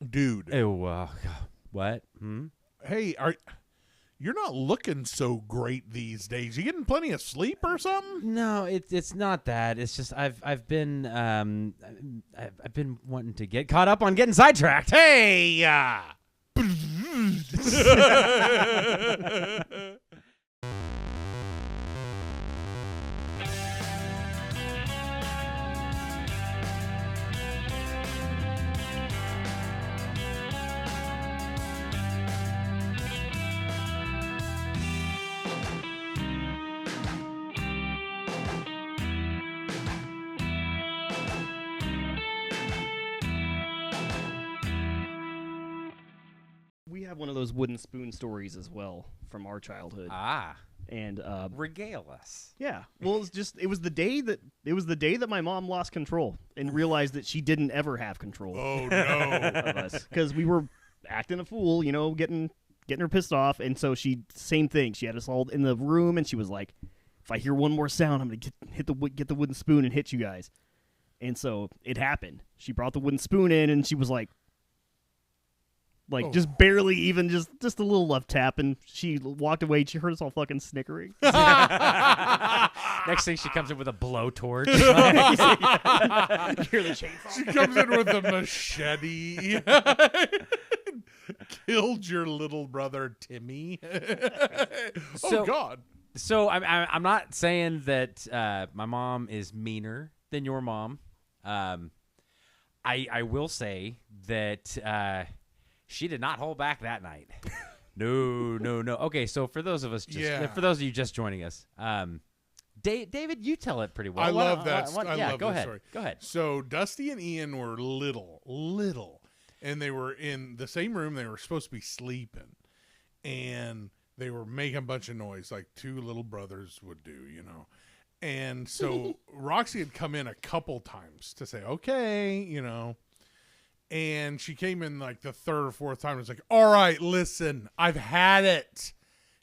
Dude. Ew, what? Hey, you're not looking so great these days. You getting plenty of sleep or something? No, it's not that. It's just I've been wanting to get caught up on Getting Sidetracked. Hey, We have one of those wooden spoon stories as well from our childhood. And regale us. Yeah. Well, it was the day that my mom lost control and realized that she didn't ever have control. Oh no. Of us, because we were acting a fool, getting her pissed off, and so same thing. She had us all in the room, and she was like, "If I hear one more sound, I'm gonna get the wooden spoon and hit you guys." And so it happened. She brought the wooden spoon in, and she was like just barely even, just a little left tap, and she walked away. She heard us all fucking snickering. Next thing, she comes in with a blowtorch. You hear the chainsaw. She comes in with a machete. Killed your little brother Timmy. Oh God. So I'm not saying that my mom is meaner than your mom. I will say that she did not hold back that night. No. Okay, so for those of you just joining us, David, you tell it pretty well. I love that. Go ahead. Story. Go ahead. So Dusty and Ian were little, and they were in the same room. They were supposed to be sleeping, and they were making a bunch of noise like two little brothers would do, And so Roxy had come in a couple times to say, okay, And she came in like the third or fourth time and was like, all right, listen, I've had it.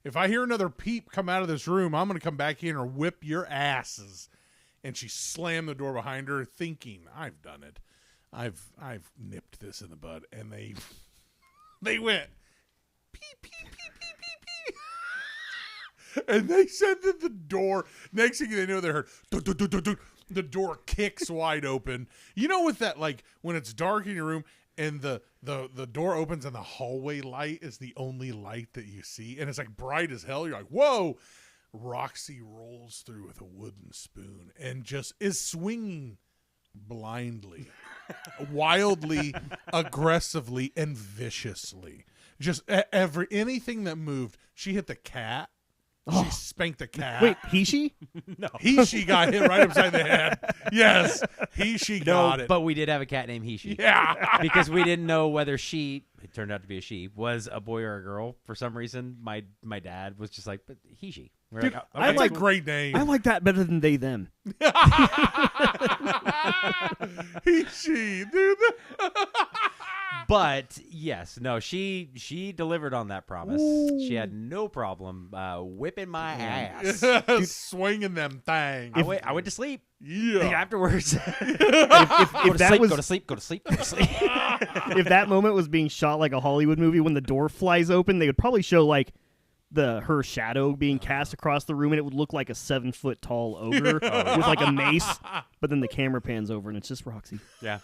If I hear another peep come out of this room, I'm going to come back here and whip your asses. And she slammed the door behind her thinking, I've done it. I've nipped this in the bud. And they went, pee, pee, pee, pee, pee, pee. And they said that the door, next thing they know, they heard, the door kicks wide open. With that, like when it's dark in your room and the door opens and the hallway light is the only light that you see, and it's like bright as hell. You're like, whoa. Roxy rolls through with a wooden spoon and just is swinging blindly, wildly, aggressively, and viciously. Just anything that moved. She hit the cat. She spanked the cat. Wait, she? No. She got hit right upside the head. Yes. She got it. But we did have a cat named He-She. Yeah. Because we didn't know whether it turned out to be a she, was a boy or a girl. For some reason, my dad was just like, but He-She. Dude, I like great name. I like that better than they, them. He-She, dude. But yes, no, she delivered on that promise. Ooh. She had no problem whipping my ass, dude, swinging them things. I went to sleep. Yeah. Afterwards, if that was go to sleep. If that moment was being shot like a Hollywood movie, when the door flies open, they would probably show like her shadow being cast across the room, and it would look like a 7-foot tall ogre with like a mace. But then the camera pans over, and it's just Roxy. Yeah.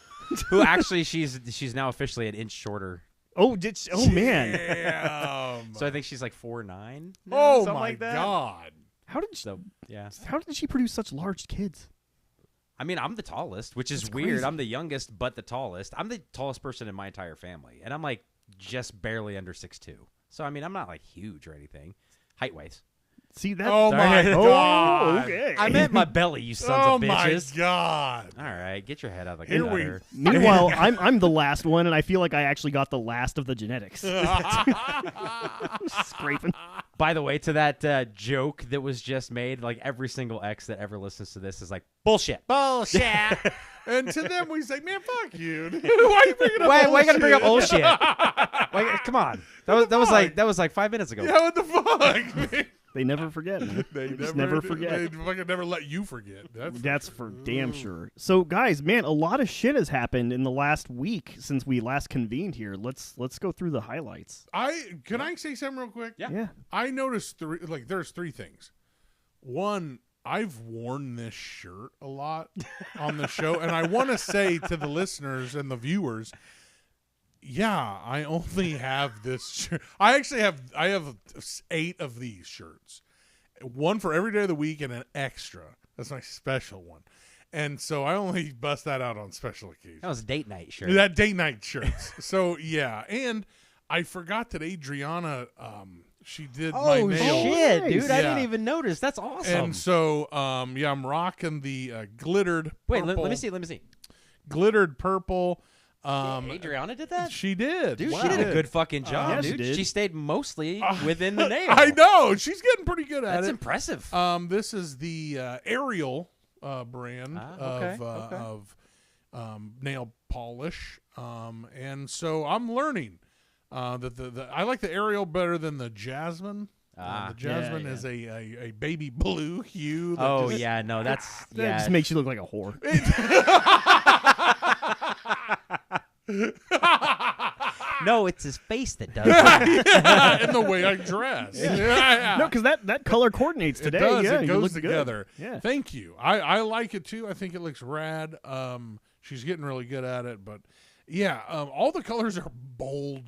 Who actually she's now officially an inch shorter. Oh, man. Damn. So I think she's like 4'9". Oh my like God. How did she produce such large kids? I mean, I'm the tallest, which is weird. Crazy. I'm the youngest, but the tallest. I'm the tallest person in my entire family, and I'm like just barely under 6'2". So I mean, I'm not like huge or anything, height-wise. See that? Oh my God! Okay. I meant my belly, you sons of bitches. Oh my God! All right, get your head out of the gutter. Meanwhile, I'm the last one, and I feel like I actually got the last of the genetics. Scraping. By the way, to that joke that was just made, like every single ex that ever listens to this is like, bullshit. And to them, we say, man, fuck you. Why are you bringing up Why you gotta bring up old shit? Come on. That was like 5 minutes ago. Yeah, what the fuck, man? They never forget, man. They just never forget. They fucking never let you forget. That's for damn sure. So, guys, man, a lot of shit has happened in the last week since we last convened here. Let's go through the highlights. Can I say something real quick? Yeah. I noticed there's three things. One, I've worn this shirt a lot on the show, and I want to say to the listeners and the viewers, yeah, I only have this shirt. I have 8 of these shirts. One for every day of the week and an extra. That's my special one. And so I only bust that out on special occasions. That was a date night shirt. That date night shirts. So, yeah. And I forgot that Adriana, she did my nails. Oh, shit, dude. Nice. I didn't even notice. That's awesome. And so, I'm rocking the glittered Wait, purple. let me see. Glittered purple. Adriana did that? She did. Dude, Wow. she did a good fucking job, yeah, she dude. did. She stayed mostly within the nail. I know. She's getting pretty good at That's it. impressive. This is the Ariel brand of nail polish. And so I'm learning that I like the Ariel better than the Jasmine. The Jasmine is a baby blue hue. Oh, yeah. No, that's... That just makes you look like a whore. No, it's his face that does it. Yeah, and the way I dress. Yeah. No, because that color coordinates today. It does. Yeah, It you goes look together. Good. Yeah. Thank you. I like it too. I think it looks rad. She's getting really good at it. But yeah, all the colors are bold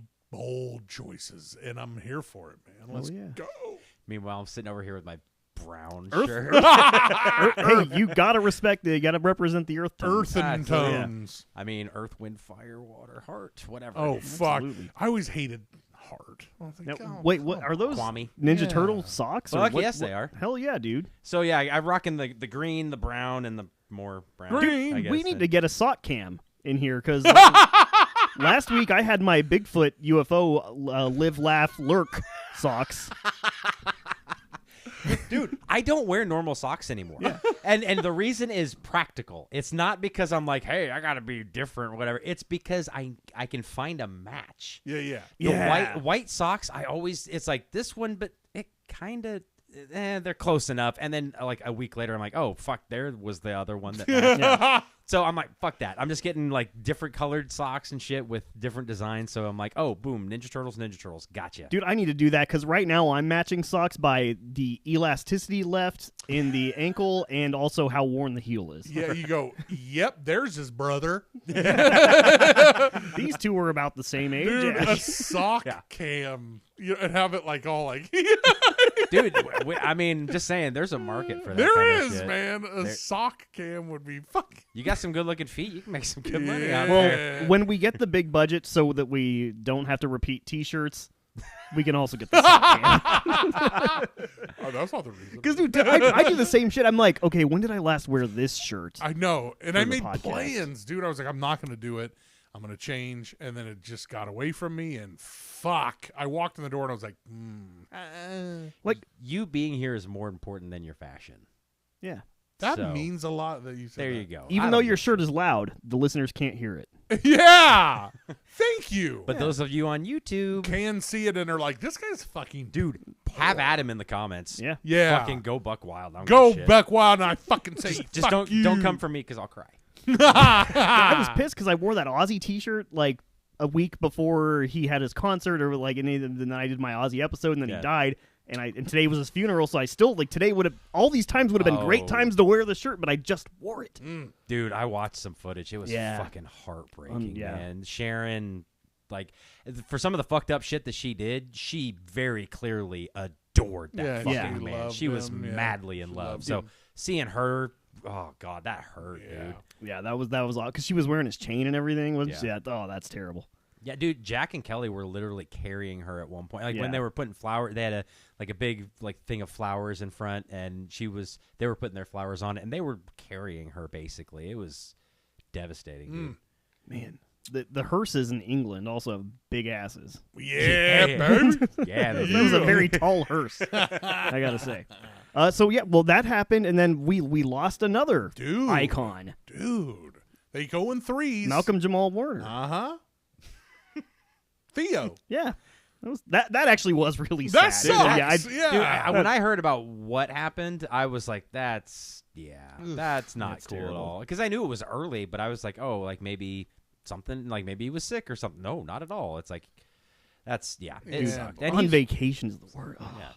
choices, and I'm here for it, man. Let's go. Meanwhile, I'm sitting over here with my brown Earth- shirt. Hey, you gotta respect it. You gotta represent the earth tones. Earthen tones. I mean, earth, wind, fire, water, heart, whatever. Oh, it is. fuck. Absolutely. I always hated heart. I was like, Now, oh, wait, what are those? Kwame. Ninja Yeah. Turtle socks? or Fuck what- yes, they are. Hell yeah, dude. So yeah, I'm rocking the green, the brown, and the more brown. Green. I guess. We need to get a sock cam in here because last week I had my Bigfoot UFO live, laugh, lurk socks. Dude, I don't wear normal socks anymore. Yeah. And the reason is practical. It's not because I'm like, hey, I gotta be different or whatever. It's because I can find a match. Yeah. The white socks, it's like this one, but it kind of they're close enough. And then like a week later, I'm like, oh fuck, there was the other one that matched. So I'm like, fuck that. I'm just getting like different colored socks and shit with different designs. So I'm like, oh, boom, Ninja Turtles, gotcha. Dude, I need to do that because right now I'm matching socks by the elasticity left in the ankle and also how worn the heel is. Yeah, you go, yep, there's his brother. These two were about the same age. Dude, Yeah. a sock cam. And have it like all like... Dude, I mean, just saying, there's a market for that. There kind of is, shit. man. A sock cam would be fucking... You got some good looking feet. You can make some good money Yeah. out Well, there. when we get the big budget so that we don't have to repeat T-shirts, we can also get the sock cam. Oh, that's not the reason. Because, dude, I do the same shit. I'm like, okay, when did I last wear this shirt? I know. And I the made podcast. plans, dude. I was like, I'm not going to do it. I'm going to change. And then it just got away from me. And fuck. I walked in the door and I was like, Like, You being here is more important than your fashion. yeah. that So, means a lot that you said There that. you go. I Even don't though give your a shirt is loud, the listeners can't hear it. Yeah. Thank you. But those of you on YouTube, Can see it and are like, this guy's fucking... dude, have at him in the comments. Yeah. Yeah. Fucking go buck wild. I don't Go give a shit. back wild and I fucking say, Just fuck you. don't come for me because I'll cry. I was pissed because I wore that Ozzy T-shirt like a week before he had his concert, or like the night I did my Ozzy episode, and then he died. And today was his funeral, so I still today would have all these times would have been great times to wear the shirt, but I just wore it. Dude, I watched some footage. It was Yeah. fucking heartbreaking, Yeah. man. Sharon, like, for some of the fucked up shit that she did, she very clearly adored that Yeah, fucking yeah. man. loved She was him, yeah. madly in She love. loved So him. seeing her, oh god, that hurt, Yeah. dude. Yeah, that was odd because she was wearing his chain and everything. Yeah. Oh, that's terrible. Yeah, dude, Jack and Kelly were literally carrying her at one point. Like when Yeah. they were putting flower, they had a big thing of flowers in front, and they were putting their flowers on it, and they were carrying her basically. It was devastating, dude. Man, the hearses in England also have big asses. Yeah, baby. Yeah, they That did. was a very tall hearse, I gotta say. So yeah, well that happened, and then we lost another Dude. icon, Dude. They go in threes. Malcolm Jamal Warner. Uh-huh. Theo. Yeah, That actually was really That sad. sucks. Dude, Yeah. Dude, when I heard about what happened, I was like, that's not That's cool terrible. at all. Because I knew it was early, but I was like, oh, like maybe something, like maybe he was sick or something. No, not at all. It's like, it sucked. And on he's- vacation is the word. Oh. Yeah.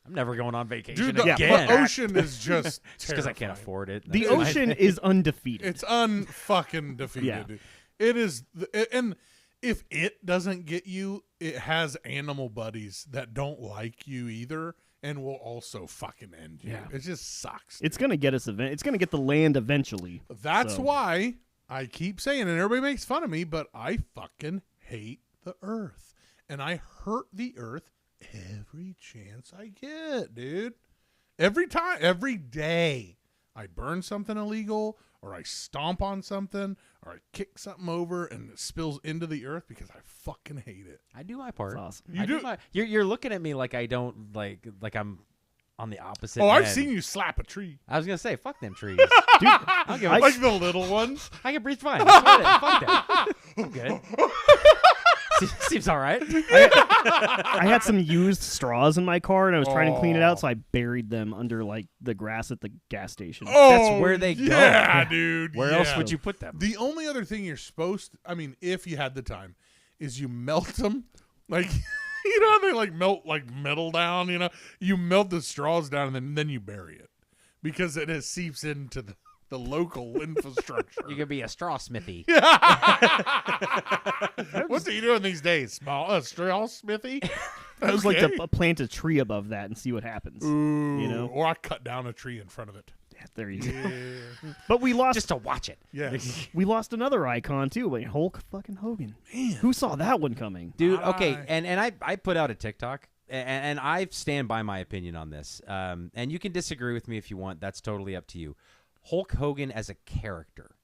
I'm never going on vacation Dude, the again. ocean is just because I can't terrifying. afford it. The That's my ocean thing. is undefeated. It's unfucking defeated. Yeah. It is, and if it doesn't get you, it has animal buddies that don't like you either, and will also fucking end you. Yeah. It just sucks. It's gonna get us. It's gonna get the land eventually. That's So. why I keep saying, and everybody makes fun of me, but I fucking hate the earth, and I hurt the earth every chance I get, dude. Every time, every day, I burn something illegal, or I stomp on something, or I kick something over, and it spills into the earth because I fucking hate it. I do my part. That's awesome. You I do? You're looking at me like I don't like I'm on the opposite. Oh, I've end. seen you slap a tree, I was gonna say, fuck them trees. Dude, I'll give like the little ones. I can breathe fine. Fuck that. I'm good. Seems all right. I had some used straws in my car, and I was trying to clean it out, so I buried them under like the grass at the gas station. Oh, where they go. Yeah, dude. Where else yeah. would you put them? The only other thing you're supposed to, I mean, if you had the time, is you melt them. Like, you know how they like melt like metal down, you know? You melt the straws down and then you bury it. Because it seeps into the local infrastructure. You could be a straw smithy. What's he doing these days? Straw smithy? I was like to plant a tree above that and see what happens. Ooh, You know? or I cut down a tree in front of it. Yeah, there you go. Yeah. But we lost. Just to watch it. Yeah. We lost another icon too, like Hulk fucking Hogan. Man. Who saw that one coming? Dude, okay, I- and I put out a TikTok, and I stand by my opinion on this. And you can disagree with me if you want. That's totally up to you. Hulk Hogan as a character,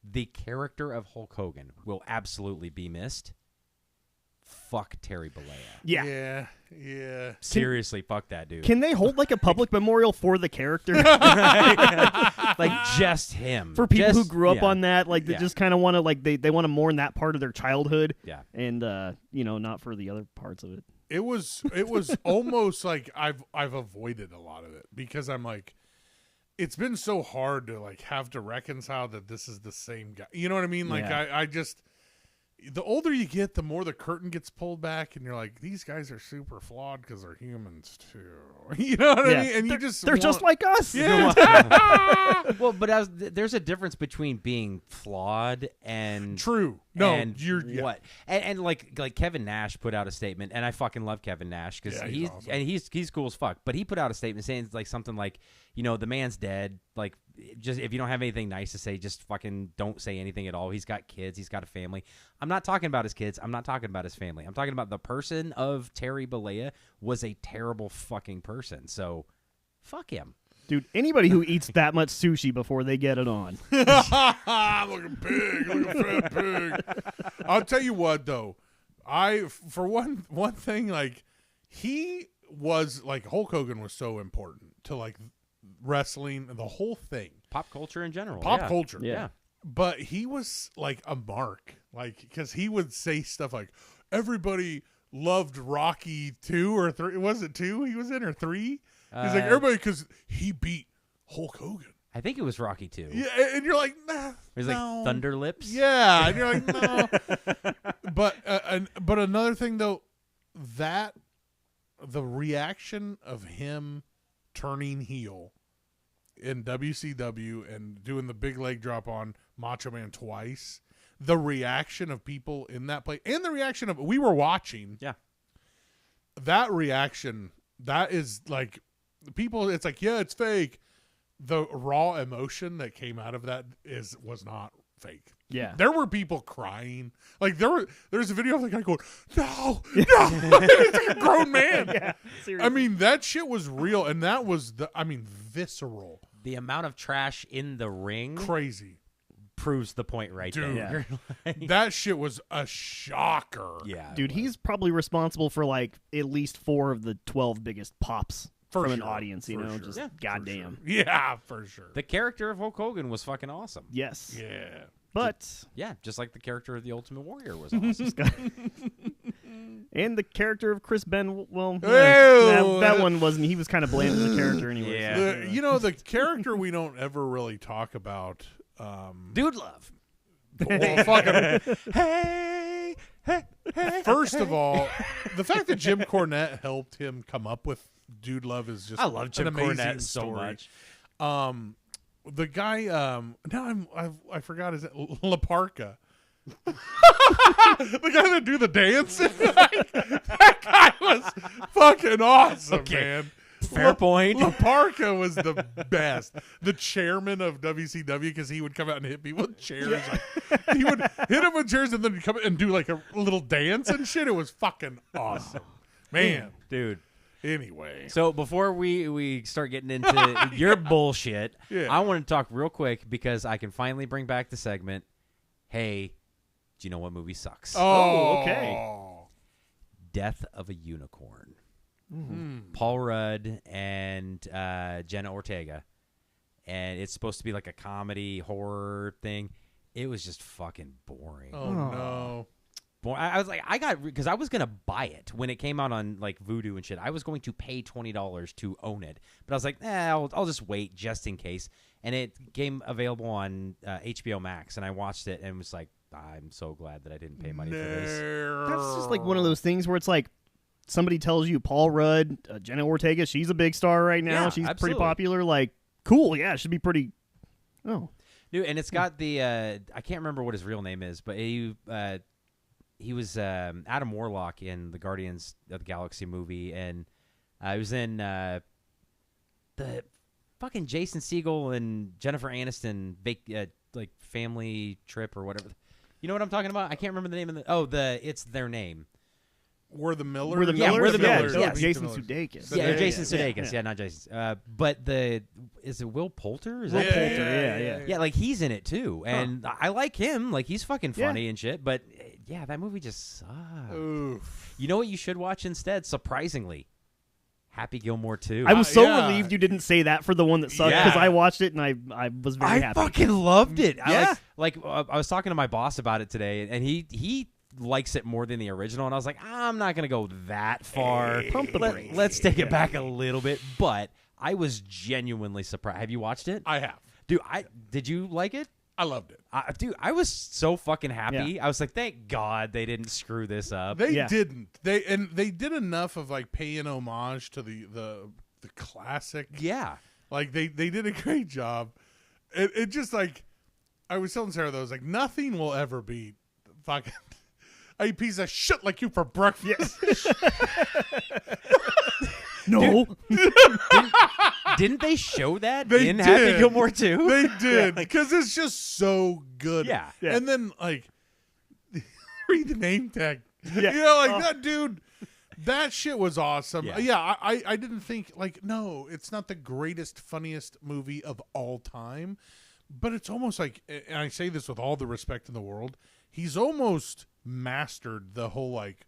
the character of Hulk Hogan will absolutely be missed. Fuck Terry Bollea. Yeah. Yeah. Seriously, fuck that dude. Can they hold like a public memorial for the character? Like just him. For people who Just- grew up yeah. on that, like they Yeah. just kind of want to like they want to mourn that part of their childhood, Yeah. and not for the other parts of it. It was almost like I've avoided a lot of it because I'm like, it's been so hard to like have to reconcile that this is the same guy. You know what I mean? Like Yeah. I just, the older you get, the more the curtain gets pulled back, and you're like, these guys are super flawed because they're humans too. You know what I mean? And They're just like us. yeah. Well, but there's a difference between being flawed and True. No, and you're yeah. what and like Kevin Nash put out a statement, and I fucking love Kevin Nash because Yeah, he's awesome. and he's cool as fuck. But he put out a statement saying like something like, the man's dead. Like, just if you don't have anything nice to say, just fucking don't say anything at all. He's got kids. He's got a family. I'm not talking about his kids. I'm not talking about his family. I'm talking about the person of Terry Bollea was a terrible fucking person. So, fuck him. Dude, anybody who eats that much sushi before they get it on. Look a pig, look a fat pig. I'll tell you what, though. For one thing, like, he was, like, Hulk Hogan was so important to, like, wrestling, the whole thing. Pop culture in general. Pop yeah. culture. Yeah. But he was, like, a mark. Like, because he would say stuff like, everybody loved Rocky 2 or 3. Was it 2 he was in, or 3? He's like, everybody, because he beat Hulk Hogan. I think it was Rocky 2. Yeah, and you're like, nah. He's no. like Thunder Lips. Yeah, and you're like, no. But another thing though, that the reaction of him turning heel in WCW and doing the big leg drop on Macho Man twice, the reaction of people in that place, and the reaction of we were watching. Yeah. That reaction, that is like people. It's like, yeah, it's fake. The raw emotion that came out of that was not fake. Yeah. There were people crying. Like there's a video of the guy going, no. It's like a grown man. Yeah, seriously. I mean, that shit was real, and that was visceral. The amount of trash in the ring Crazy. proves the point right Dude. there. You're like- That shit was a shocker. yeah. Dude, he's probably responsible for like at least 4 of the 12 biggest pops For from an sure. audience, you For know, sure. just Yeah, goddamn. Yeah, for sure. The character of Hulk Hogan was fucking awesome. Yes. Yeah. But Yeah, just like the character of the Ultimate Warrior was awesome. And the character of Chris Ben, well, that one wasn't. He was kind of bland as a character anyway. Yeah. The character we don't ever really talk about. Dude Love. Well, fucking, Hey. first of all, the fact that Jim Cornette helped him come up with Dude Love is just I love Jim an amazing Cornette so story. much. The guy, now I forgot his Laparca. The guy that do the dance. That guy was fucking awesome, man. Fair point. Laparca was the best. The chairman of WCW, because he would come out and hit people with chairs. Like, he would hit him with chairs and then he'd come and do like a little dance and shit. It was fucking awesome, man. Dude. Anyway, So before we start getting into your bullshit, Yeah. I want to talk real quick because I can finally bring back the segment. Hey, do you know what movie sucks? Oh, okay. Death of a Unicorn. Paul Rudd and Jenna Ortega. And it's supposed to be like a comedy horror thing. It was just fucking boring. Oh no. I was like, because I was going to buy it when it came out on like Vudu and shit. I was going to pay $20 to own it. But I was like, I'll just wait just in case. And it came available on HBO Max. And I watched it and was like, I'm so glad that I didn't pay money for this. That's just like one of those things where it's like somebody tells you Paul Rudd, Jenna Ortega, she's a big star right now. Yeah, she's absolutely. pretty popular. Like, cool. Yeah, it should be pretty. Oh. Dude, and it's got the, I can't remember what his real name is, but he was Adam Warlock in the Guardians of the Galaxy movie, and he was in the fucking Jason Segel and Jennifer Aniston like family trip or whatever. You know what I'm talking about? I can't remember the name of it's their name. We're the Millers. We're the Yeah, Millers. we're the Millers. Yeah, Yes. Jason Millers. Sudeikis. Yeah, Yeah, Jason yeah, Sudeikis. Yeah, not Jason. But is it Will Poulter? Is Will that Poulter, yeah. Yeah, like he's in it too, and I like him. Like he's fucking Yeah. funny and shit. But yeah, that movie just sucked. Oof. You know what you should watch instead? Surprisingly, Happy Gilmore 2. I was so yeah. relieved you didn't say that for the one that sucked because Yeah. I watched it and I was very happy. fucking loved it. Yeah. I was talking to my boss about it today, and he likes it more than the original, and I was like, I'm not gonna go that far. Pump the brakes. Let's take it back a little bit. But I was genuinely surprised. Have you watched it? I have. Dude, did you like it? I loved it. Dude, I was so fucking happy. Yeah. I was like, thank God they didn't screw this up. They Yeah. didn't. They did enough of like paying homage to the classic. Yeah. Like they did a great job. It just like I was telling Sarah though, I was like nothing will ever beat fucking a piece of shit like you for breakfast. No. Didn't they show that They in did. Happy Gilmore 2? They did because it's just so good. Yeah. Yeah. And then like read the name tag. Yeah. You know, like that dude. That shit was awesome. Yeah. Yeah, I didn't think like no, it's not the greatest, funniest movie of all time, but it's almost like, and I say this with all the respect in the world, he's almost mastered the whole like,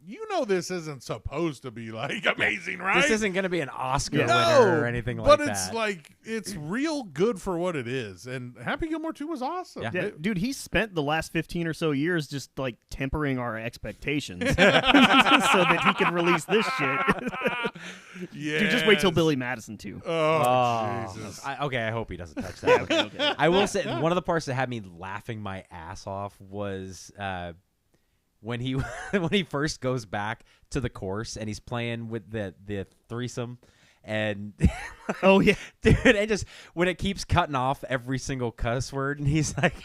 you know, this isn't supposed to be like amazing, right? This isn't going to be an Oscar Yeah. winner or anything like but that. it's like it's real good for what it is, and Happy Gilmore 2 was awesome. Yeah. Yeah, It- dude, he spent the last 15 or so years just like tempering our expectations so that he could release this shit. Dude, just wait till Yes. Billy Madison too. Oh, Jesus. I hope he doesn't touch that. Okay. I will say one of the parts that had me laughing my ass off was when he first goes back to the course and he's playing with the threesome, and Oh yeah. dude, and just when it keeps cutting off every single cuss word, and he's like,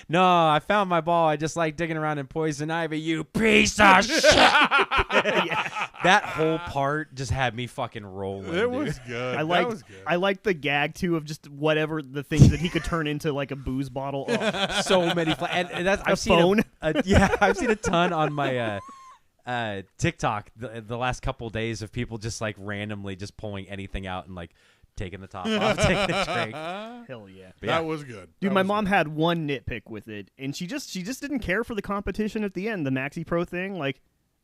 "No, I found my ball. I just like digging around in poison ivy. You piece of shit." That whole part just had me fucking rolling. It dude. was good. I That was good. like the gag too of just whatever the things that he could turn into like a booze bottle. Oh. So many and that's I've seen phone? yeah, I've seen a ton on my TikTok the last couple days of people just like randomly just pulling anything out and like taking the top off, taking a drink. Hell yeah. But yeah. That was good. Dude, That my was mom good. had one nitpick with it, and she just didn't care for the competition at the end, the Maxi Pro thing. Like,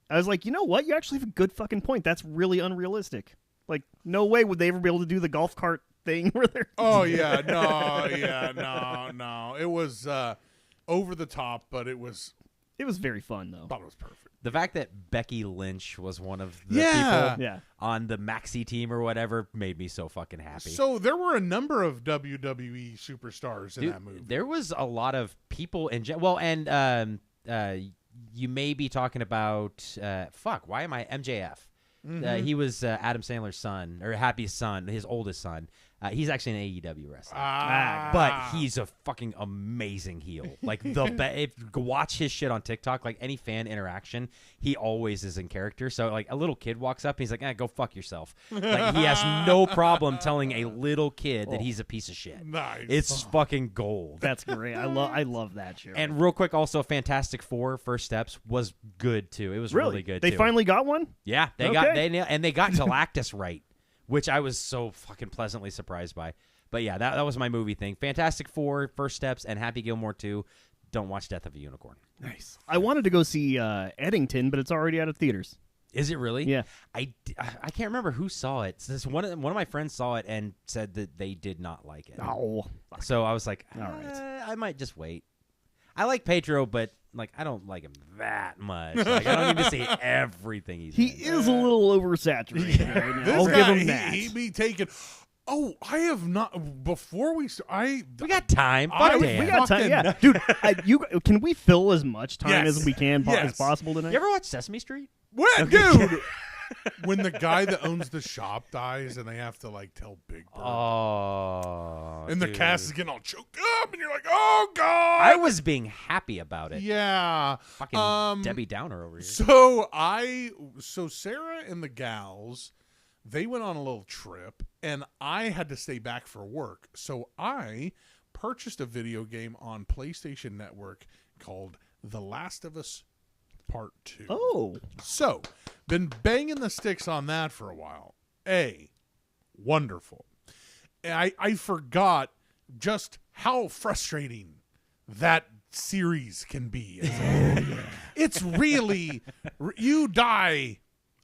I was like, you know what? You actually have a good fucking point. That's really unrealistic. Like, no way would they ever be able to do the golf cart thing where they're. Oh yeah, no. It was over the top, but it was It was very fun, though. Thought it was perfect. The fact that Becky Lynch was one of the people on the Maxi team or whatever made me so fucking happy. So there were a number of WWE superstars in that movie. There was a lot of people in you may be talking about why am I MJF? Mm-hmm. He was Adam Sandler's son, or Happy's son, his oldest son. He's actually an AEW wrestler, but he's a fucking amazing heel. Like watch his shit on TikTok. Like any fan interaction, he always is in character. So like a little kid walks up, and he's like, "Go fuck yourself." Like he has no problem telling a little kid that he's a piece of shit. Nice. It's fucking gold. That's great. I love that show. And real quick, also, Fantastic Four: First Steps was good too. It was really good. They finally got one. Yeah, they got Galactus right. Which I was so fucking pleasantly surprised by. But yeah, that was my movie thing. Fantastic Four, First Steps, and Happy Gilmore 2. Don't watch Death of a Unicorn. Nice. I wanted to go see Eddington, but it's already out of theaters. Is it really? Yeah. I can't remember who saw it. One of my friends saw it and said that they did not like it. Oh. So I was like, all right. I might just wait. I like Pedro, but like I don't like him that much. Like I don't need to see everything he's in. He is a little oversaturated right now. I'll This give guy, him that. He be taking. Oh, I have not. Before we got time. We got time. Yeah, dude. Can we fill as much time as we can as possible tonight? You ever watch Sesame Street? What, dude? When the guy that owns the shop dies and they have to like tell Big Bird, and the cast is getting all choked up, and you're like, "Oh God!" I was being happy about it. Yeah, fucking Debbie Downer over here. So Sarah and the gals, they went on a little trip, and I had to stay back for work, so I purchased a video game on PlayStation Network called The Last of Us Part 2. Oh. So, been banging the sticks on that for a while. Wonderful. I forgot just how frustrating that series can be. It's really, you die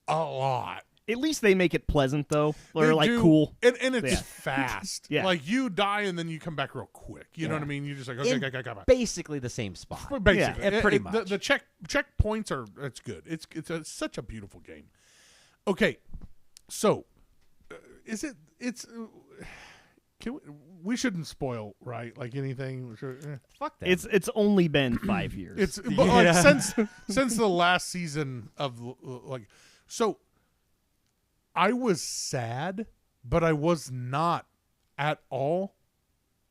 a lot. At least they make it pleasant, though. Or, They like, do, cool. And it's fast. Yeah. Like, you die and then you come back real quick. You know what I mean? You're just like, okay, go back. Basically the same spot. Basically. Yeah, pretty much. The checkpoints are, it's good. It's such a beautiful game. Okay. So, we shouldn't spoil, right? Like anything. Fuck that. It's only been 5 years. It's like, since the last season of like, so I was sad, but I was not at all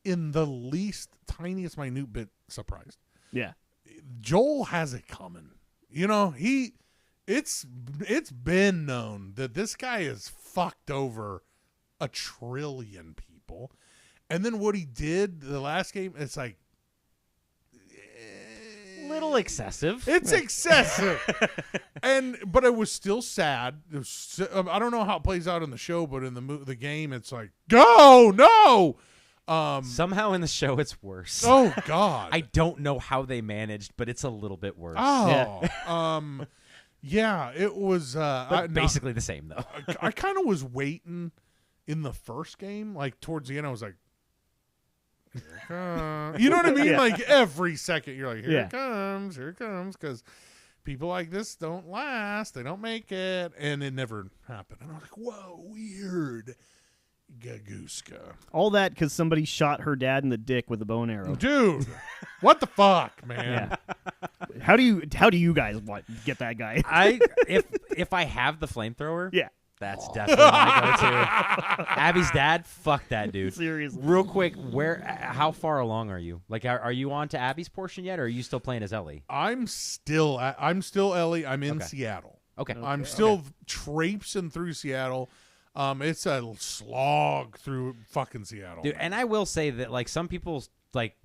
in the least tiniest minute bit surprised. Yeah. Joel has it coming. You know, it's been known that this guy has fucked over 1 trillion people. And then what he did the last game, it's like little excessive. It's excessive. But it was still sad. I don't know how it plays out in the show, but in the game, it's like, go, no. Somehow in the show, it's worse. Oh, God. I don't know how they managed, but it's a little bit worse. Oh. Yeah, it was basically the same, though. I kind of was waiting in the first game. Like, towards the end, I was like, you know what I mean? Yeah. Like every second you're like, here Yeah. it comes, because people like this don't last, they don't make it, and it never happened. And I was like, whoa, weird. Gaguska. All that because somebody shot her dad in the dick with a bow and arrow. Dude, what the fuck, man? Yeah. How do you guys get that guy? If I have the flamethrower, Yeah. that's definitely my go-to. Abby's dad, fuck that dude. Seriously. Real quick, how far along are you? Like, are you on to Abby's portion yet, or are you still playing as Ellie? I'm still Ellie. I'm in Seattle. Okay. I'm still traipsing through Seattle. It's a slog through fucking Seattle. Dude, and I will say that, like, some people, like,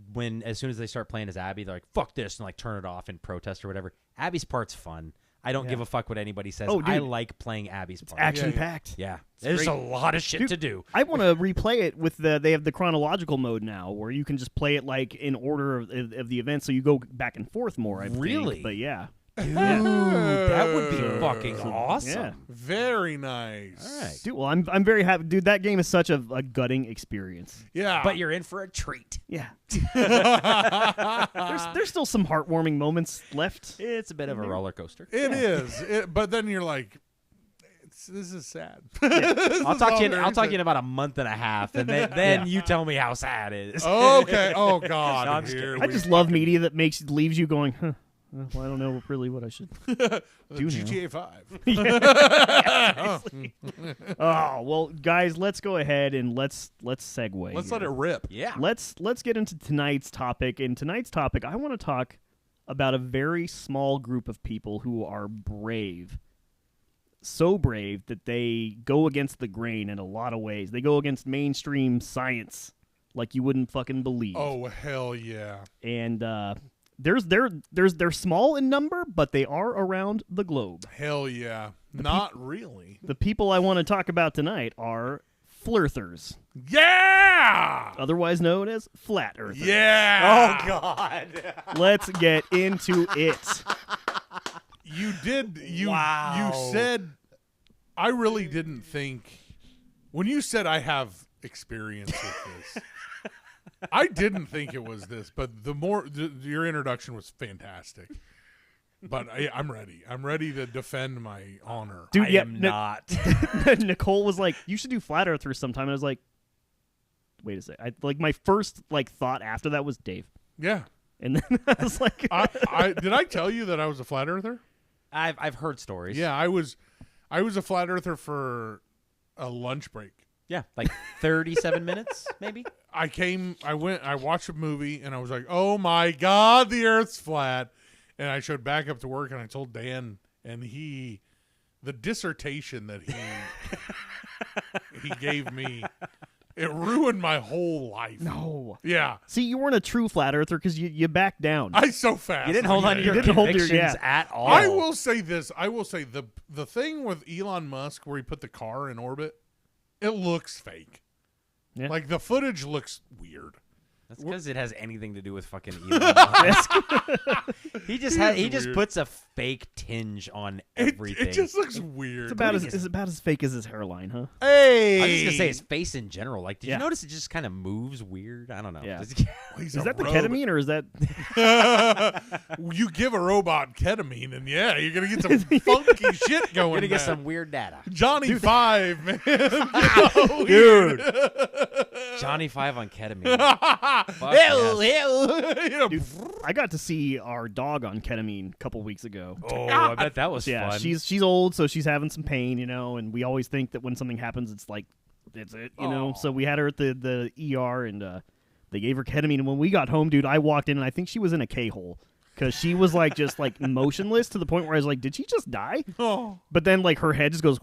as soon as they start playing as Abby, they're like, fuck this, and, like, turn it off and protest or whatever. Abby's part's fun. I don't give a fuck what anybody says. Oh, dude. I like playing Abby's part. Action-packed. Yeah. There's a lot of shit to do. I want to replay it with they have the chronological mode now, where you can just play it, like, in order of the event, so you go back and forth more, I think. Really? But, yeah. Dude, that would be fucking awesome. Yeah. Very nice. All right. Dude, well, I'm very happy. Dude, that game is such a gutting experience. Yeah. But you're in for a treat. Yeah. there's still some heartwarming moments left. It's a bit of a roller coaster. It is. But then you're like, this is sad. I'll talk to you in about a month and a half, and then you tell me how sad it is. Okay. Oh God. No, I'm just kidding. I just love media that leaves you going, huh. Well, I don't know really what I should do now. GTA 5. Oh, well, guys, let's go ahead and let's segue. Let's here. let it rip. Yeah. Let's get into tonight's topic. In tonight's topic, I want to talk about a very small group of people who are brave. So brave that they go against the grain in a lot of ways. They go against mainstream science like you wouldn't fucking believe. Oh hell yeah. And they're small in number, but they are around the globe. Hell yeah. Not really. The people I want to talk about tonight are flirters, Yeah. otherwise known as flat earthers. Yeah. Oh God. Let's get into it. You did. Wow. You said. I really didn't think when you said I have experience with this. I didn't think it was this, but your introduction was fantastic. But I'm ready. I'm ready to defend my honor. Dude, I am not. Nicole was like, "You should do flat earthers sometime." And I was like, "Wait a second." My first thought after that was Dave, Yeah. and then I was like, Did I tell you that I was a flat earther? I've heard stories. Yeah, I was a flat earther for a lunch break. Yeah, like 37 minutes, maybe. I watched a movie, and I was like, oh my God, the Earth's flat. And I showed back up to work, and I told Dan, and the dissertation that he gave me, it ruined my whole life. "No." Yeah. See, you weren't a true flat earther because you backed down. I so fast. You didn't hold on to your didn't hold your- convictions yeah. at all. I will say this. I will say the thing with Elon Musk where he put the car in orbit, it looks fake. Yeah. Like the footage looks weird. That's because it has anything to do with fucking Elon Musk. He just weird. puts a fake tinge on everything. It just looks weird. It's about as fake as his hairline, huh? Hey, I was just gonna say his face in general. Like, did Yeah. you notice it just kind of moves weird? I don't know. Yeah. He's Is a that the robot. ketamine or is that? You give a robot ketamine, and yeah, you're gonna get some funky shit going. We're gonna get man. some weird data. Johnny 5, man. Dude. Johnny 5 on ketamine. Fuck yes. You know, Dude, I got to see our dog on ketamine a couple weeks ago. Oh, I bet that was Yeah, fun. she's old, so she's having some pain, and we always think that when something happens, it's like, it's it, Aw. So we had her at the ER, and they gave her ketamine, and when we got home, dude, I walked in, and I think she was in a K-hole, because she was, just, motionless to the point where I was like, did she just die? oh. But then, her head just goes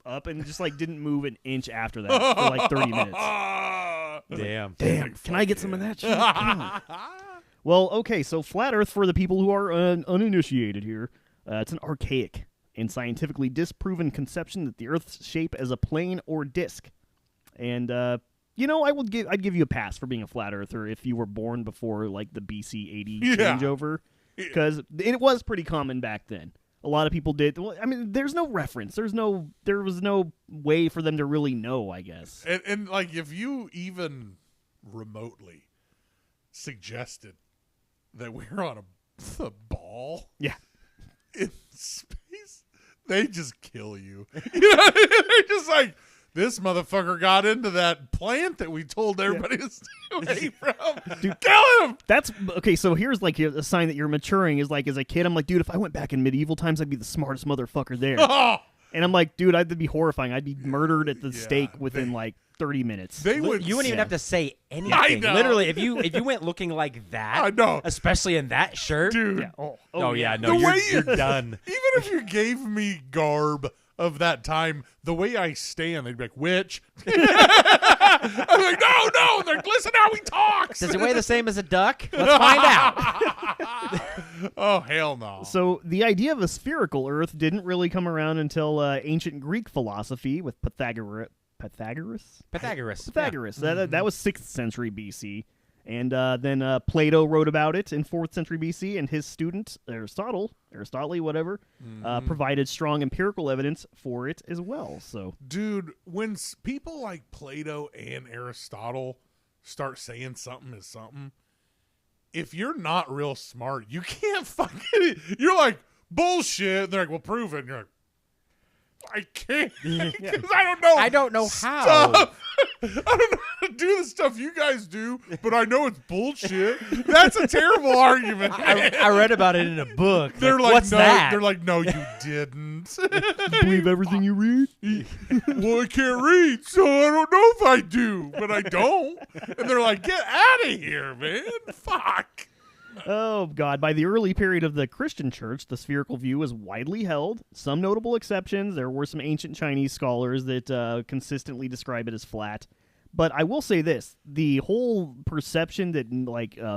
up and just, didn't move an inch after that for, 30 minutes. Damn. Damn, can I get some of that shit? Come on. Well, okay, so flat Earth, for the people who are uninitiated here, it's an archaic and scientifically disproven conception that the Earth's shape as a plane or disc. And, I'd give you a pass for being a flat Earther if you were born before, the BC 80 changeover, because it was pretty common back then. A lot of people did. Well, I mean, there's no reference. There was no way for them to really know, I guess. And if you even remotely suggested that we're on a ball Yeah. in space, they just kill you. They're just like, this motherfucker got into that plant that we told everybody to stay away from. Dude, kill him! That's okay. So here's a sign that you're maturing. Is as a kid, I'm like, dude, if I went back in medieval times, I'd be the smartest motherfucker there. Oh, And I'm like, dude, that'd be horrifying. I'd be murdered at the Yeah, stake within 30 minutes. they You would. wouldn't even Yeah. have to say I anything. know. Literally, if you went looking like that, I know. especially in that shirt, Dude, Yeah. oh yeah, no, The you're, way you're done. even if you gave me garb of that time, the way I stand, they'd be like, which? I'm like, no, they're listen how he talks. Does it weigh the same as a duck? Let's find out. Oh, hell no. So the idea of a spherical Earth didn't really come around until ancient Greek philosophy with Pythagoras. Pythagoras. That was 6th century BC. And then Plato wrote about it in 4th century BC, and his student, Aristotle, whatever, provided strong empirical evidence for it as well. So, dude, when people like Plato and Aristotle start saying something is something, if you're not real smart, you can't fucking, you're like, bullshit. They're like, well, prove it. And you're like, I can't, because I don't know how. I don't know how to do the stuff you guys do, but I know it's bullshit. That's a terrible argument. I read about it in a book. They're like, what's no, that? They're like, no, you didn't. believe everything you read? Well, I can't read, so I don't know if I do, but I don't. And they're like, get out of here, man. Fuck. Oh, God. By the early period of the Christian church, the spherical view was widely held. Some notable exceptions. There were some ancient Chinese scholars that consistently describe it as flat. But I will say this. The whole perception that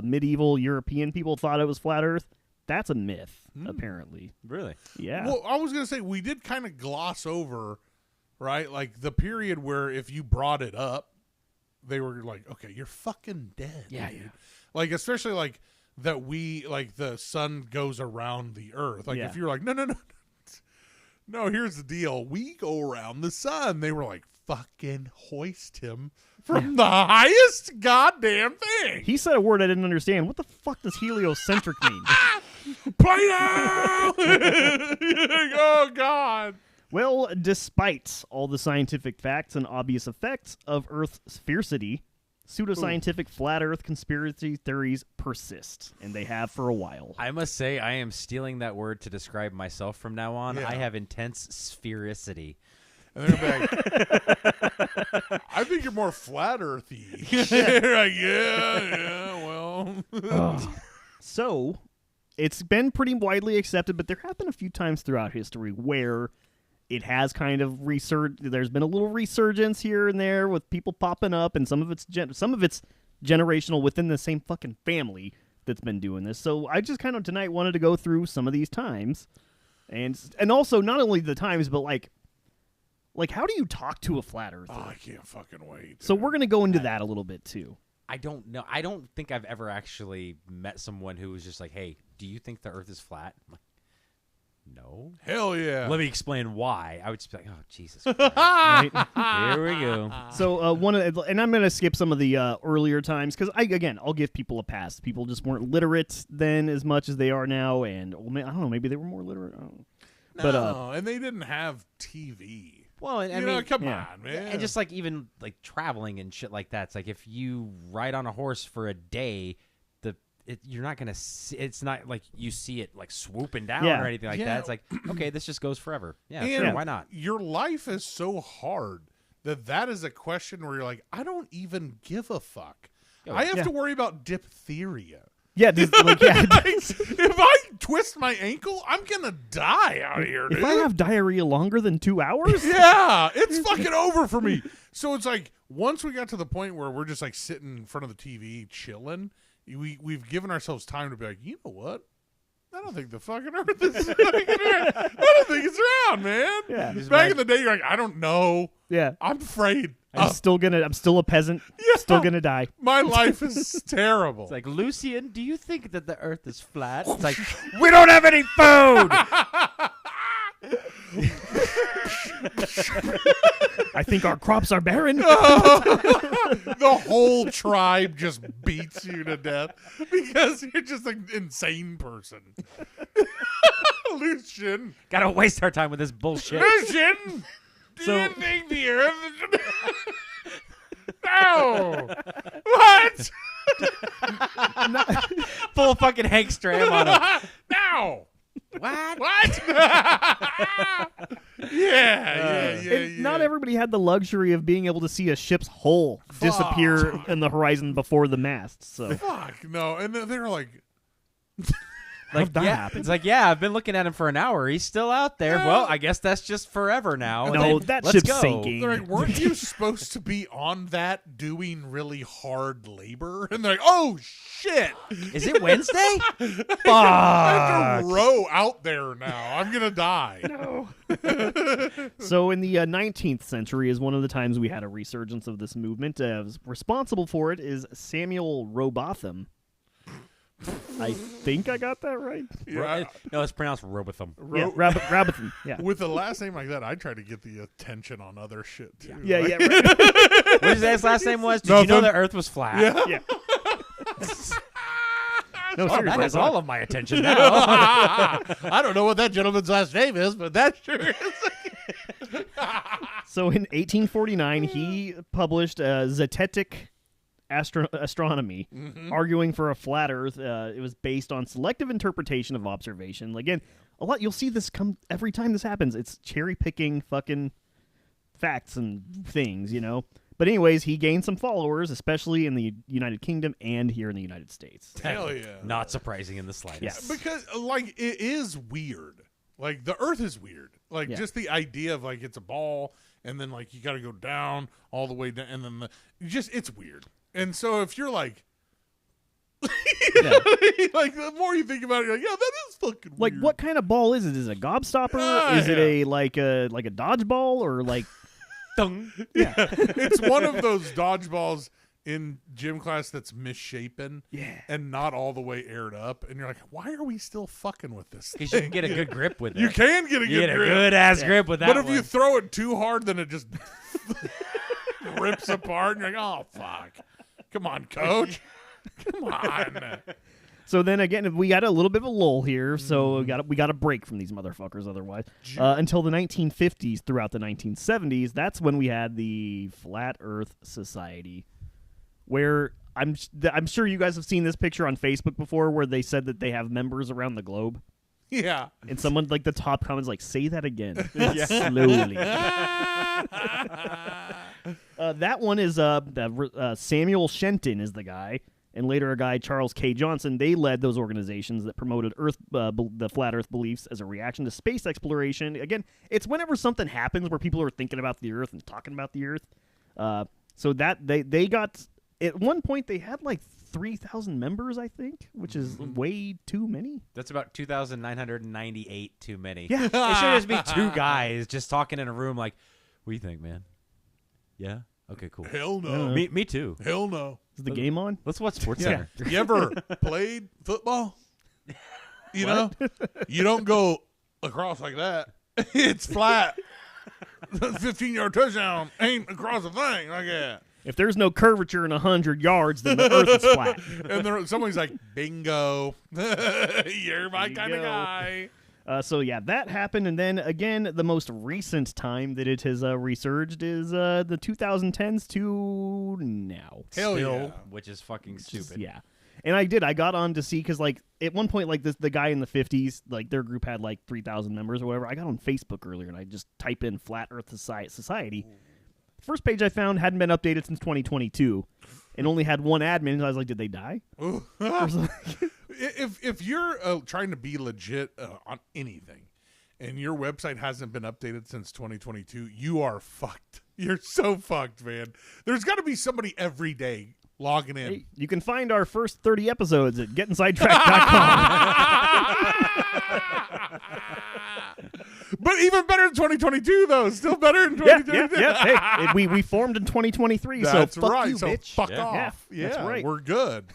medieval European people thought it was flat Earth, that's a myth, apparently. Really? Yeah. Well, I was going to say, we did kind of gloss over, right? Like the period where if you brought it up, they were like, okay, you're fucking dead. Yeah, dude. yeah. Like, especially like that the sun goes around the earth. Like if you're like, no, here's the deal. We go around the sun. They were like, fucking hoist him from the highest goddamn thing. He said a word I didn't understand. What the fuck does heliocentric mean? Plato! Oh, God. Well, despite all the scientific facts and obvious effects of Earth's sphericity, pseudoscientific flat Earth conspiracy theories persist, and they have for a while. I must say, I am stealing that word to describe myself from now on. Yeah. I have intense sphericity. And they're like, I think you're more flat earthy. You're like, yeah, well. So, it's been pretty widely accepted, but there have been a few times throughout history where it has kind of there's been a little resurgence here and there with people popping up, and some of it's generational within the same fucking family that's been doing this. So I just kind of tonight wanted to go through some of these times, and also not only the times, but like how do you talk to a flat earther? Oh, I can't fucking wait. So we're gonna go into that a little bit too. I don't know. I don't think I've ever actually met someone who was just like, hey, do you think the earth is flat? I'm like, no. Hell yeah. Let me explain why. I would just be like, oh, Jesus Christ. Right? Here we go. So and I'm going to skip some of the earlier times because, I'll give people a pass. People just weren't literate then as much as they are now, and I don't know, maybe they were more literate. I don't know. No, and they didn't have TV. Well, I mean, come on, man. And just like even like traveling and shit like that. It's like if you ride on a horse for a day, you're not gonna see, it's not like you see it like swooping down or anything like that. It's like, okay, this just goes forever. Yeah, sure, why not? Your life is so hard that is a question where you're like, I don't even give a fuck. I have to worry about diphtheria. Yeah, if I twist my ankle, I'm gonna die out here, dude. If I have diarrhea longer than 2 hours, yeah, it's fucking over for me. So it's like once we got to the point where we're just like sitting in front of the TV chilling, we've given ourselves time to be like, you know what? I don't think the fucking earth is I don't think it's around, man. Yeah. Back in the day, you're like, I don't know. Yeah. I'm afraid. I'm still a peasant. Yeah. Still gonna die. My life is terrible. It's like, Lucian, do you think that the earth is flat? It's like, we don't have any food. I think our crops are barren. The whole tribe just beats you to death because you're just an insane person. Lucian. Gotta waste our time with this bullshit. Lucian, do you think the earth is... No. What? Full fucking Hank Stram on him. No. What? Yeah. Not everybody had the luxury of being able to see a ship's hull disappear in the horizon before the mast. So fuck no. And they were like, Like, that yeah, happen? it's like, yeah, I've been looking at him for an hour. He's still out there. Yeah. Well, I guess that's just forever now. No, Then that let's ship's go. sinking. They're like, weren't you supposed to be on that doing really hard labor? And they're like, oh shit! Is it Wednesday? I have to row out there now. I'm gonna die. No. So in the 19th century is one of the times we had a resurgence of this movement. Responsible for it is Samuel Robotham. I think I got that right. Yeah. No, it's pronounced Robotham. Yeah, Rabbitham. Yeah. With a last name like that, I try to get the attention on other shit too. Yeah, Like, yeah. Right. What his last name was? Did you know Nothing. the Earth was flat? Yeah. Yeah. No, Oh, seriously. that has all of my attention now. I don't know what that gentleman's last name is, but that sure is. So in 1849, he published Zetetic Astronomy, arguing for a flat Earth. It was based on selective interpretation of observation. Again, a lot. You'll see this come every time this happens. It's cherry picking fucking facts and things, you know. But anyways, he gained some followers, especially in the United Kingdom and here in the United States. Hell yeah. Not surprising in the slightest. Yeah. Because, like, it is weird. Like, the Earth is weird. Like, Yeah. just the idea of, like, it's a ball, and then, like, you got to go down all the way down, and then it's weird. And so if you're like, Yeah. like, the more you think about it, you're like, yeah, that is fucking Like, weird. what kind of ball is it? Is it a gobstopper? Is it a like a dodgeball or like? Yeah. It's one of those dodgeballs in gym class that's misshapen Yeah. and not all the way aired up. And you're like, why are we still fucking with this Because you thing? can get a good grip with it. You can get a You good get a grip. good ass grip with that But if one. you throw it too hard, then it just rips apart. And you're like, oh, fuck. Come on, coach. Come on. So then again, we got a little bit of a lull here. So we got a break from these motherfuckers. Otherwise, until the 1950s, throughout the 1970s, that's when we had the Flat Earth Society, where I'm sure you guys have seen this picture on Facebook before, where they said that they have members around the globe. Yeah. And someone like the top comments like, say that again slowly. That one is Samuel Shenton is the guy, and later a guy Charles K. Johnson. They led those organizations that promoted the flat Earth beliefs as a reaction to space exploration. Again, it's whenever something happens where people are thinking about the Earth and talking about the Earth. So that they got at one point they had like 3,000 members, I think, which is way too many. That's about 2,998 too many. Yeah. It should just be two guys just talking in a room like, what do you think, man? Yeah? Okay, cool. Hell no. Me too. Hell no. Is the game on? Let's watch Sports Center. You ever played football? You know? You don't go across like that. It's flat. 15-yard touchdown ain't across a thing like that. If there's no curvature in 100 yards, then the Earth is flat. And somebody's like, bingo. You're my you kind of go. guy. So yeah, that happened, and then again, the most recent time that it has resurged is the 2010s to now. Hell Still, yeah. which is fucking stupid. Yeah, and I got on to see because like at one point like the guy in the 50s, like their group had like 3,000 members or whatever. I got on Facebook earlier and I just type in Flat Earth Society. First page I found hadn't been updated since 2022, and only had one admin. And I was like, did they die? If you're trying to be legit on anything and your website hasn't been updated since 2022, you are fucked. You're so fucked, man. There's got to be somebody every day logging in. Hey, you can find our first 30 episodes at gettinsidetracked.com. But even better in 2022, though. Still better in 2022. Hey, we formed in 2023, That's so fuck right. you, So bitch. fuck Yeah. off. Yeah, that's right. We're good.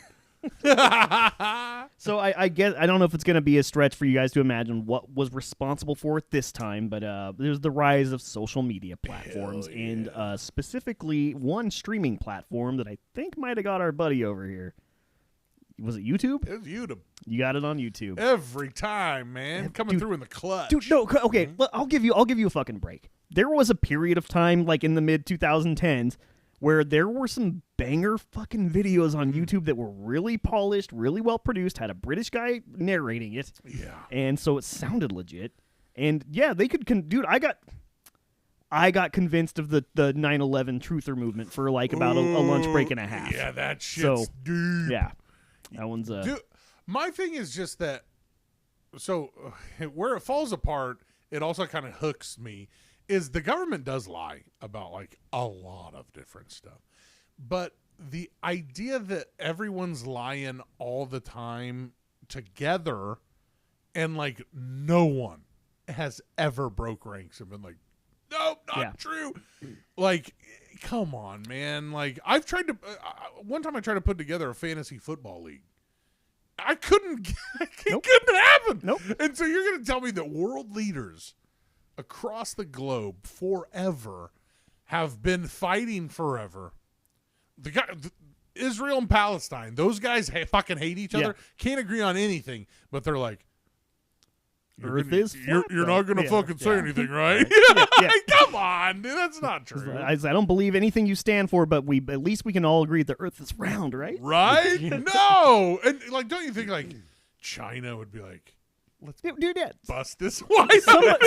So I guess I don't know if it's going to be a stretch for you guys to imagine what was responsible for it this time, but there's the rise of social media platforms and specifically one streaming platform that I think might have got our buddy over here. Was it YouTube? It's YouTube. You got it on YouTube. Every time, man. Coming Dude. through in the clutch. Dude, no, okay, I'll give you a fucking break. There was a period of time, like in the mid 2010s, where there were some banger fucking videos on YouTube that were really polished, really well produced, had a British guy narrating it, Yeah. and so it sounded legit. And yeah, they could, dude, I got convinced of the 9/11 truther movement for like about a lunch break and a half. Yeah, that shit's So, deep. Yeah, that one's Dude, my thing is just that where it falls apart, it also kind of hooks me, is the government does lie about like a lot of different stuff. But the idea that everyone's lying all the time together and like no one has ever broke ranks and been like, nope, not true. Like, come on, man. Like, I've tried to, one time I tried to put together a fantasy football league. I couldn't, it couldn't happen. Nope. And so you're going to tell me that world leaders across the globe forever have been fighting forever. Israel and Palestine, those guys fucking hate each other, can't agree on anything, but they're like, you're not going to fucking say anything, right? Come on, dude, that's not true. I don't believe anything you stand for, but at least we can all agree the Earth is round, right? Right? No, and like, don't you think like China would be like, let's do that. Bust this.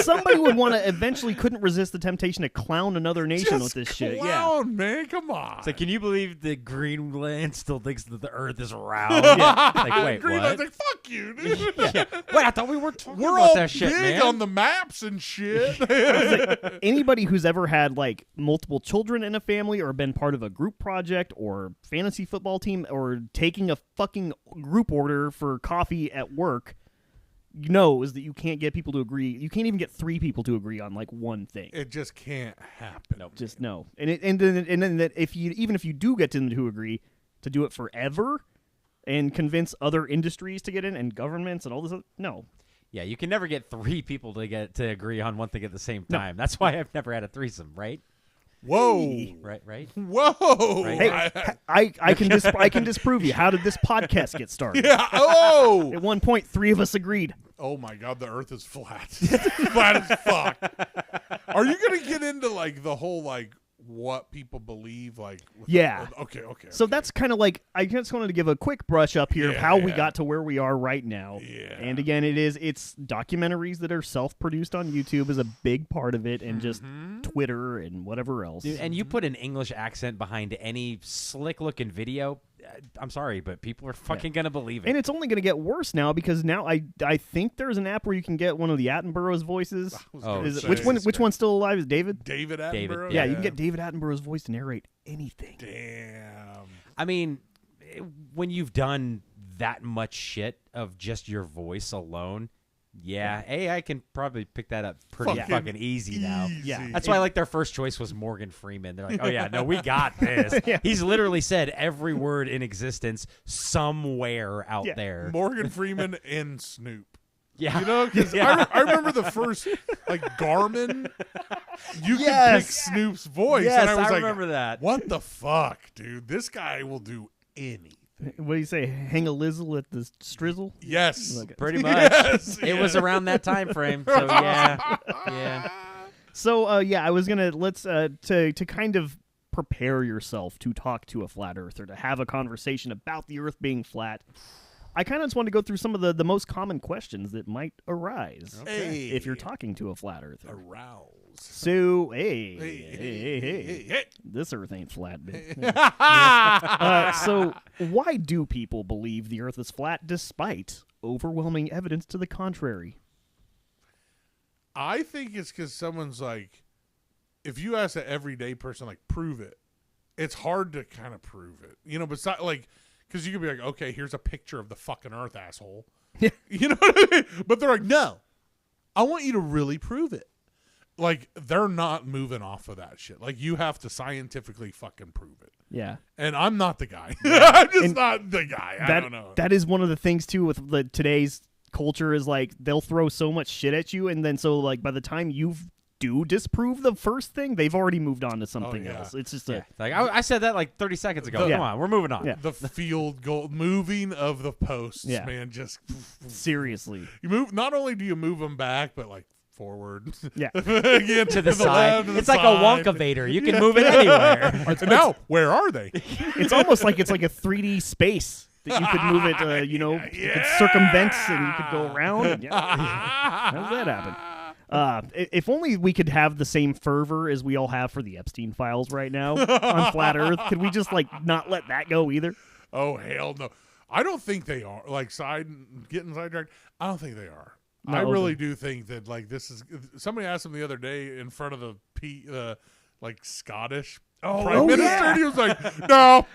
Somebody would want to eventually couldn't resist the temptation to clown another nation with this shit. Yeah, man, come on. It's like, can you believe that Greenland still thinks that the Earth is round? Like, wait, Greenland's what? like, fuck you, dude. Wait, I thought we were talking We're about all that shit, big man. on the maps and shit. Like, anybody who's ever had like multiple children in a family or been part of a group project or fantasy football team or taking a fucking group order for coffee at work knows that you can't get people to agree. You can't even get 3 people to agree on like one thing. It just can't happen. Nope. Just no. And then that if you do get them to agree, to do it forever and convince other industries to get in and governments and all this. No. Yeah, you can never get 3 people to agree on one thing at the same time. No. That's why I've never had a threesome, right? Whoa! Right. Whoa! Right? Hey, I can disprove you. How did this podcast get started? Yeah. Oh! At one point, 3 of us agreed. Oh my God, the Earth is flat. Flat as fuck. Are you gonna get into like the whole like what people believe? Like, okay. So that's kind of like, I just wanted to give a quick brush up here of how we got to where we are right now. Yeah. And again, it's documentaries that are self-produced on YouTube is a big part of it, and just Twitter and whatever else. Dude, and you put an English accent behind any slick-looking video, I'm sorry, but people are fucking gonna believe it. And it's only gonna get worse now, because now I think there's an app where you can get one of the Attenborough's voices. Which one's still alive? Is David? David Attenborough? Yeah, you can get David Attenborough's voice to narrate anything. Damn. I mean, when you've done that much shit of just your voice alone, AI can probably pick that up pretty fucking easy now. Yeah, that's why like their first choice was Morgan Freeman. They're like, oh yeah, no, we got this. He's literally said every word in existence somewhere out there. Morgan Freeman and Snoop. Yeah, you know, because I remember the first like Garmin. You could pick Snoop's voice, and I was like, remember that. What the fuck, dude? This guy will do anything. What do you say? Hang a lizzle at the strizzle? Yes, pretty much. It was around that time frame. So yeah. So I was gonna to kind of prepare yourself to talk to a flat earther, to have a conversation about the Earth being flat. I kind of just want to go through some of the most common questions that might arise if you're talking to a flat earther. Arouse. So, hey, this Earth ain't flat, bitch. So, why do people believe the Earth is flat despite overwhelming evidence to the contrary? I think it's because someone's like, if you ask an everyday person, like, prove it, it's hard to kind of prove it. You know, but it's not like, because you could be like, okay, here's a picture of the fucking Earth, asshole. You know what I mean? But they're like, no, I want you to really prove it. Like, they're not moving off of that shit. Like, you have to scientifically fucking prove it. Yeah. And I'm not the guy. I'm just not the guy. I don't know. That is one of the things, too, with today's culture is, like, they'll throw so much shit at you, and then so, like, by the time you do disprove the first thing, they've already moved on to something else. It's just like, I said that like 30 seconds ago. Come on, we're moving on. Yeah. The field goal, moving of the posts, man, just seriously. You move. Not only do you move them back, but like forward. Yeah. Again, to the side. It's like a Wonkavator. You can move it anywhere. And now, where are they? It's almost like it's like a 3D space that you could move it, you could circumvent and you could go around. How does that happen? If only we could have the same fervor as we all have for the Epstein files right now on Flat Earth. Could we just like not let that go either? Oh, hell no. I don't think they are. Like, getting sidetracked, I don't think they are. No, I really do think that, like, this is... Somebody asked him the other day in front of the like, Scottish Prime Minister, and he was like, no.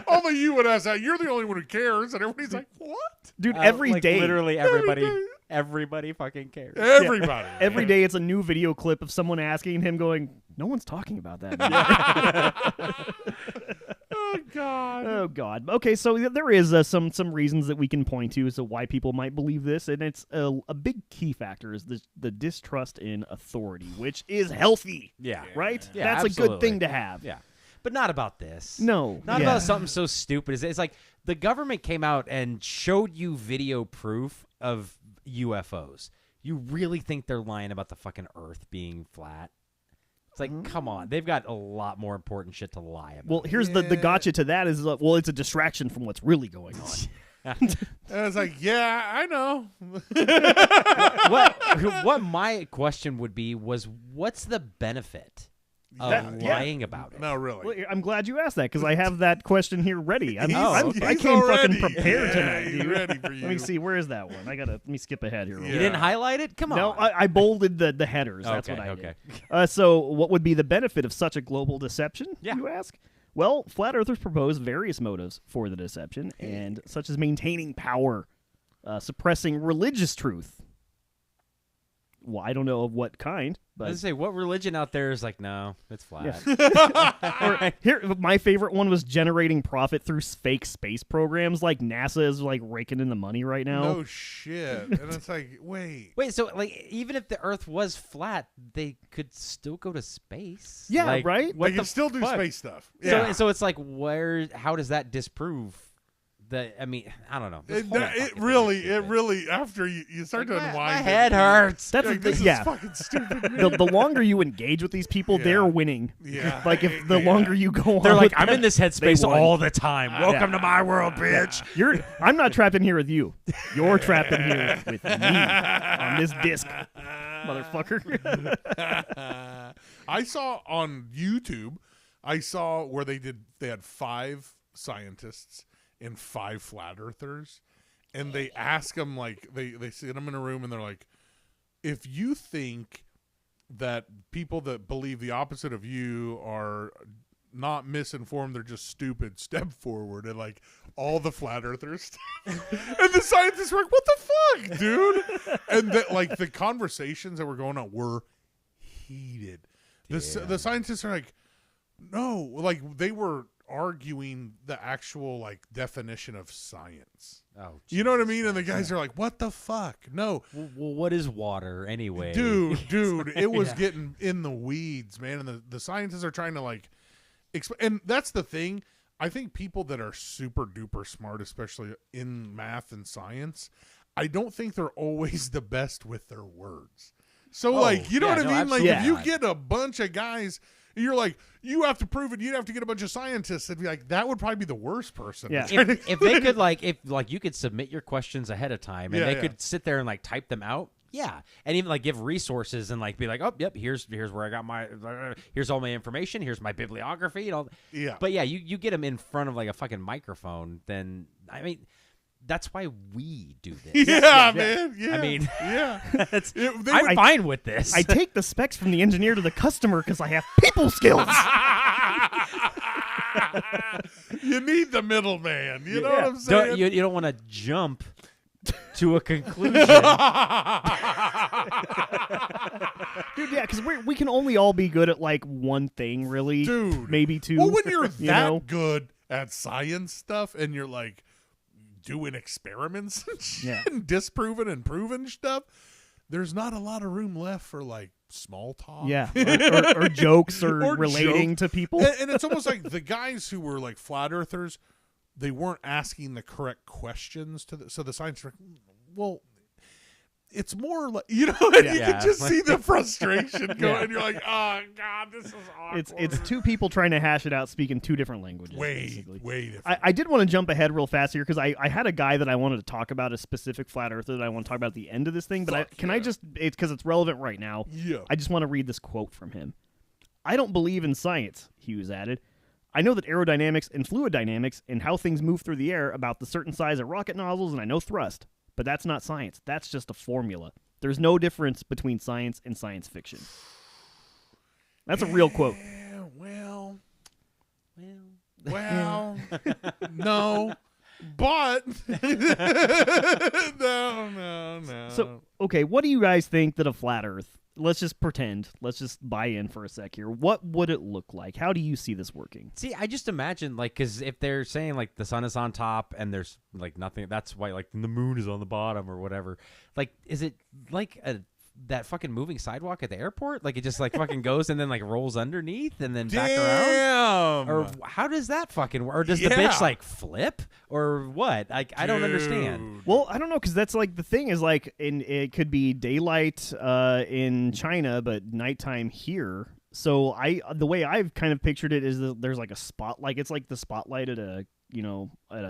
Only you would ask that. You're the only one who cares. And everybody's like, what? Dude, every day. Literally everybody fucking cares. Everybody. Every day it's a new video clip of someone asking him going, no one's talking about that. Oh, God. Oh, God. Okay, so there is some reasons that we can point to as to why people might believe this, and it's a big key factor is the distrust in authority, which is healthy. Yeah. Right? Yeah, That's absolutely. a good thing to have. Yeah. But not about this. No. Not about something so stupid as it's like the government came out and showed you video proof of UFOs. You really think they're lying about the fucking Earth being flat? It's like, come on. They've got a lot more important shit to lie about. Well, here's the gotcha to that is, it's a distraction from what's really going on. And I was like, yeah, I know. what my question would be was, what's the benefit of lying about it? No, really. Well, I'm glad you asked that because I have that question here ready. I He's came already- fucking prepared tonight, he's dude. ready for you. Let me see. Where is that one? Let me skip ahead here. Yeah. You didn't highlight it? Come on. No, I bolded the headers. That's Okay, what I okay. did. So what would be the benefit of such a global deception, you ask? Well, flat earthers propose various motives for the deception, and such as maintaining power, suppressing religious truth. Well, I don't know of what kind, I but was gonna say, what religion out there is like, no, it's flat. or, here, my favorite one was generating profit through fake space programs. Like NASA is like raking in the money right now. No shit. And it's like, wait. Wait, so like, even if the Earth was flat, they could still go to space? Yeah, Like, right? What They the can still do fuck? space stuff. So, Yeah. so it's like, how does that disprove the? I mean, I don't know. This whole fucking thing is stupid. really, after you start to Like, unwind my it, head hurts. That's like, the this yeah. is fucking stupid. The longer you engage with these people, they're winning. Yeah. Like if the longer you go on, They're like, with I'm them, in this they headspace won. all the time. Welcome to my world, bitch. I'm not trapped in here with you. You're trapped in here with me on this disc, motherfucker. I saw on YouTube, where they had 5 scientists and 5 flat earthers, and they ask them, like, they sit them in a room and they're like, if you think that people that believe the opposite of you are not misinformed, they're just stupid, step forward. And like all the flat earthers and the scientists were like, what the fuck, dude? And like the conversations that were going on were heated. The scientists are like, no, like they were arguing the actual like definition of science. Oh, you know what I mean? And the guys are like, what the fuck? No. Well, what is water anyway? Dude, it was getting in the weeds, man. And the scientists are trying to like and that's the thing. I think people that are super duper smart, especially in math and science, I don't think they're always the best with their words. So like, you know what I mean? Like if you get a bunch of guys, you're like, you have to prove it. You'd have to get a bunch of scientists. It'd be like, that would probably be the worst person. Yeah. If they could if you could submit your questions ahead of time and they could sit there and like type them out. Yeah. And even like give resources and like be like, oh, yep, here's where I got here's all my information. Here's my bibliography and all. Yeah. But yeah, you get them in front of like a fucking microphone. Then, I mean, that's why we do this. Yeah, man. Yeah. I mean, yeah. I'm fine with this. I take the specs from the engineer to the customer because I have people skills. You need the middleman. You know what I'm saying? You don't want to jump to a conclusion. Dude, yeah, because we can only all be good at like one thing, really. Dude. Maybe two. Well, when you're you that know? good at science stuff and you're like doing experiments and shit and disproving and proving stuff, there's not a lot of room left for like small talk. Yeah, or jokes or relating to people. And it's almost like the guys who were like flat earthers, they weren't asking the correct questions so the scientists were like, well, it's more like, you know, and you can just see the frustration going. And you're like, oh God, this is awkward. It's two people trying to hash it out, speaking two different languages. Basically. Way different. I did want to jump ahead real fast here because I had a guy that I wanted to talk about, a specific flat earther that I want to talk about at the end of this thing. But it's because it's relevant right now. Yeah. I just want to read this quote from him. I don't believe in science, Hughes added. I know that aerodynamics and fluid dynamics and how things move through the air about the certain size of rocket nozzles, and I know thrust, but that's not science. That's just a formula. There's no difference between science and science fiction. That's a real quote. Well, no, but no. So, okay, what do you guys think that a flat Earth? Let's just pretend. Let's just buy in for a sec here. What would it look like? How do you see this working? See, I just imagine, like, because if they're saying, like, the sun is on top and there's, like, nothing, that's why, like, the moon is on the bottom or whatever. Like, is it like that fucking moving sidewalk at the airport? Like, it just, like, fucking goes and then, like, rolls underneath and then back around? Or how does that fucking work? Or does the bitch, like, flip? Or what? Like, I don't understand. Well, I don't know, because that's, like, the thing is, like, it could be daylight in China, but nighttime here. So the way I've kind of pictured it is that there's, like, a spot, like, it's like the spotlight at a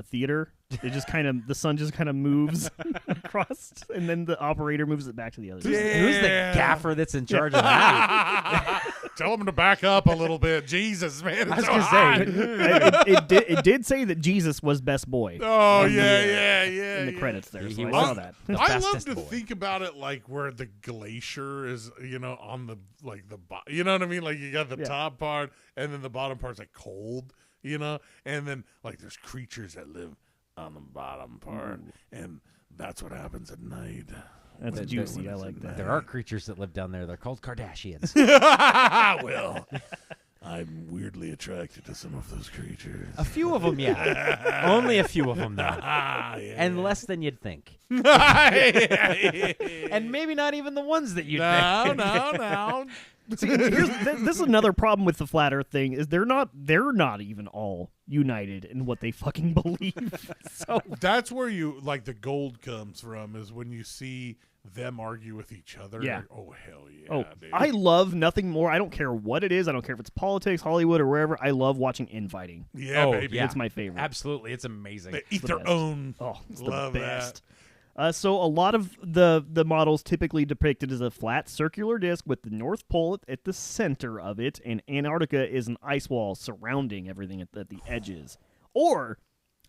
theater. It just kind of, the sun just kind of moves across, and then the operator moves it back to the other side. Who's the gaffer that's in charge of that? Tell him to back up a little bit. Jesus, man. I was going to say. It did say that Jesus was best boy. Oh, yeah. In the credits there, so I was. saw that. I love to think about it like where the glacier is, on the, like, the bottom. You know what I mean? Like, you got the top part, and then the bottom part's, like, cold, and then, like, there's creatures that live on the bottom part, and that's what happens at night. That's juicy. I like that. There are creatures that live down there. They're called Kardashians. Well, I'm weirdly attracted to some of those creatures. A few of them, yeah. Only a few of them, though. And less than you'd think. And maybe not even the ones that you'd think. No. See, this is another problem with the flat Earth thing: is they're not even all united in what they fucking believe. So that's where the gold comes from, is when you see them argue with each other. Yeah. Like, oh hell yeah! Oh, dude. I love nothing more. I don't care what it is. I don't care if it's politics, Hollywood, or wherever. I love watching infighting. Yeah, baby. It's my favorite. Absolutely, it's amazing. They eat the their best. own. Oh, it's Love the best. that. So a lot of the models typically depicted as a flat circular disc with the North Pole at the center of it, and Antarctica is an ice wall surrounding everything at the edges. Or,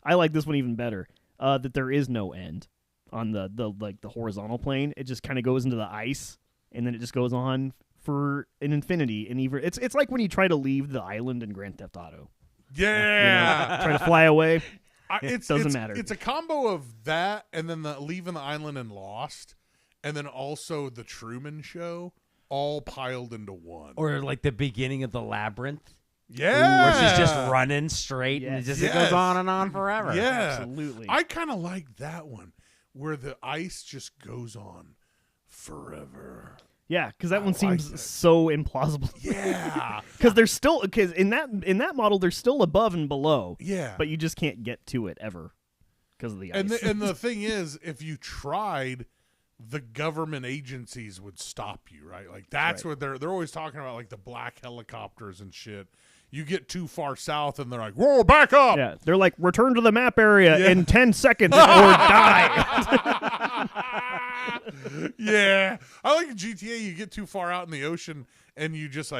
I like this one even better, that there is no end on the horizontal plane. It just kind of goes into the ice, and then it just goes on for an infinity. And even it's like when you try to leave the island in Grand Theft Auto. Yeah, try to fly away. It doesn't matter. It's a combo of that, and then the leaving the island and Lost, and then also the Truman Show, all piled into one. Or like the beginning of the Labyrinth. Yeah, where she's just running straight, and it goes on and on forever. Yeah, absolutely. I kind of like that one, where the ice just goes on forever. Yeah, because that one seems so implausible. Yeah, because in that model they're still above and below. Yeah, but you just can't get to it ever because of the ice. And the thing is, if you tried, the government agencies would stop you, right? Like that's what they're always talking about, like the black helicopters and shit. You get too far south, and they're like, "Whoa, back up!" Yeah, they're like, "Return to the map area in 10 seconds or die." Yeah, I like GTA. You get too far out in the ocean, and you just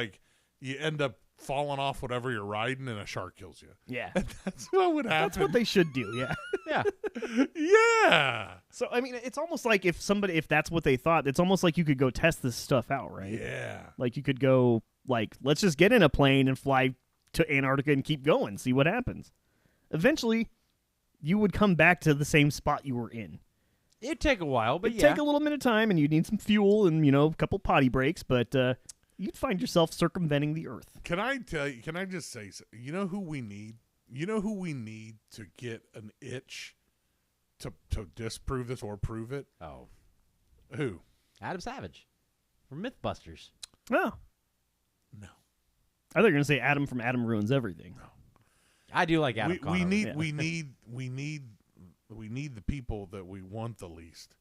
you end up falling off whatever you're riding, and a shark kills you. Yeah, and that's what would happen. That's what they should do. Yeah, yeah. So I mean, it's almost like if that's what they thought, it's almost like you could go test this stuff out, right? Yeah, like you could go. Let's just get in a plane and fly to Antarctica and keep going, see what happens. Eventually, you would come back to the same spot you were in. It'd take a while, but It'd take a little bit of time, and you'd need some fuel and, a couple potty breaks, but you'd find yourself circumventing the Earth. Can I just say, you know who we need? You know who we need to get an itch to disprove this or prove it? Oh. Who? Adam Savage from Mythbusters. Oh. No. I thought you were going to say Adam from Adam Ruins Everything. No. I do like Adam Connor. We need the people that we want the least.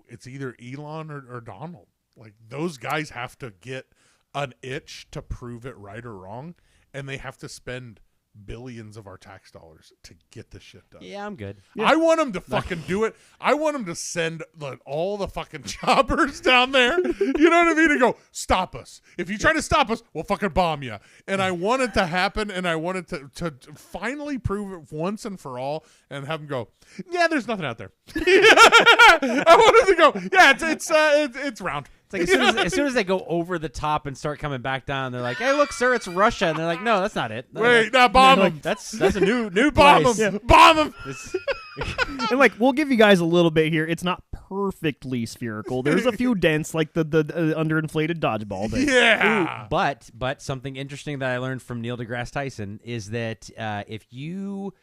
It's either Elon or Donald. Like, those guys have to get an itch to prove it right or wrong, and they have to spend billions of our tax dollars to get this shit done. Yeah, I'm good. I want them to fucking do it. I want them to send all the fucking choppers down there. You know what I mean? And go, stop us. If you try to stop us, we'll fucking bomb you. And I want it to happen, and I want it to finally prove it once and for all, and have them go, yeah, there's nothing out there. I want them to go, yeah, it's round. It's like as soon as they go over the top and start coming back down, they're like, "Hey, look, sir, it's Russia," and they're like, "No, that's not it. Wait, now bomb them. That's a new bomb place. them. Yeah. Bomb them." And like, we'll give you guys a little bit here. It's not perfectly spherical. There's a few dents, like the underinflated dodgeball. But, yeah. But something interesting that I learned from Neil deGrasse Tyson is that if you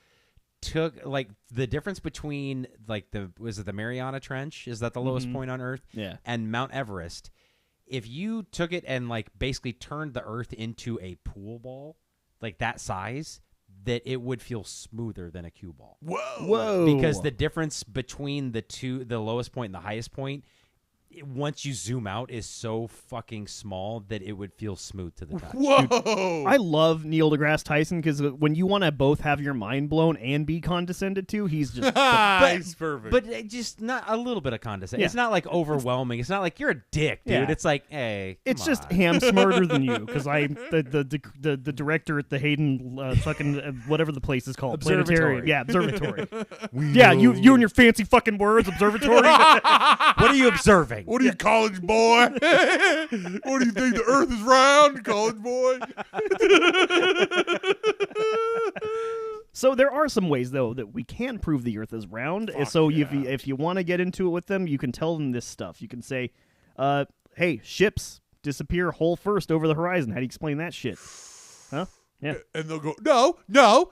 took like the difference between like the Mariana Trench, is that the lowest point on Earth? Yeah. And Mount Everest, if you took it and like basically turned the Earth into a pool ball, like that size, that it would feel smoother than a cue ball. Whoa. Because the difference between the lowest point and the highest point, once you zoom out, is so fucking small that it would feel smooth to the touch. Whoa! Dude, I love Neil deGrasse Tyson because when you want to both have your mind blown and be condescended to, he's just he's perfect. But just not a little bit of condescension. Yeah. It's not like overwhelming. It's not like you're a dick, dude. Yeah. It's like, hey, it's come just, on. hey, I'm smarter than you because I'm the director at the Hayden fucking whatever the place is called, Observatory. Planetarium. Yeah, observatory. Yeah, you and your fancy fucking words, observatory. What are you observing? What are you, college boy? What do you think, the Earth is round, college boy? So there are some ways, though, that we can prove the Earth is round. So if you want to get into it with them, you can tell them this stuff. You can say, hey, ships disappear hull first over the horizon. How do you explain that shit? Huh? Yeah. And they'll go, no.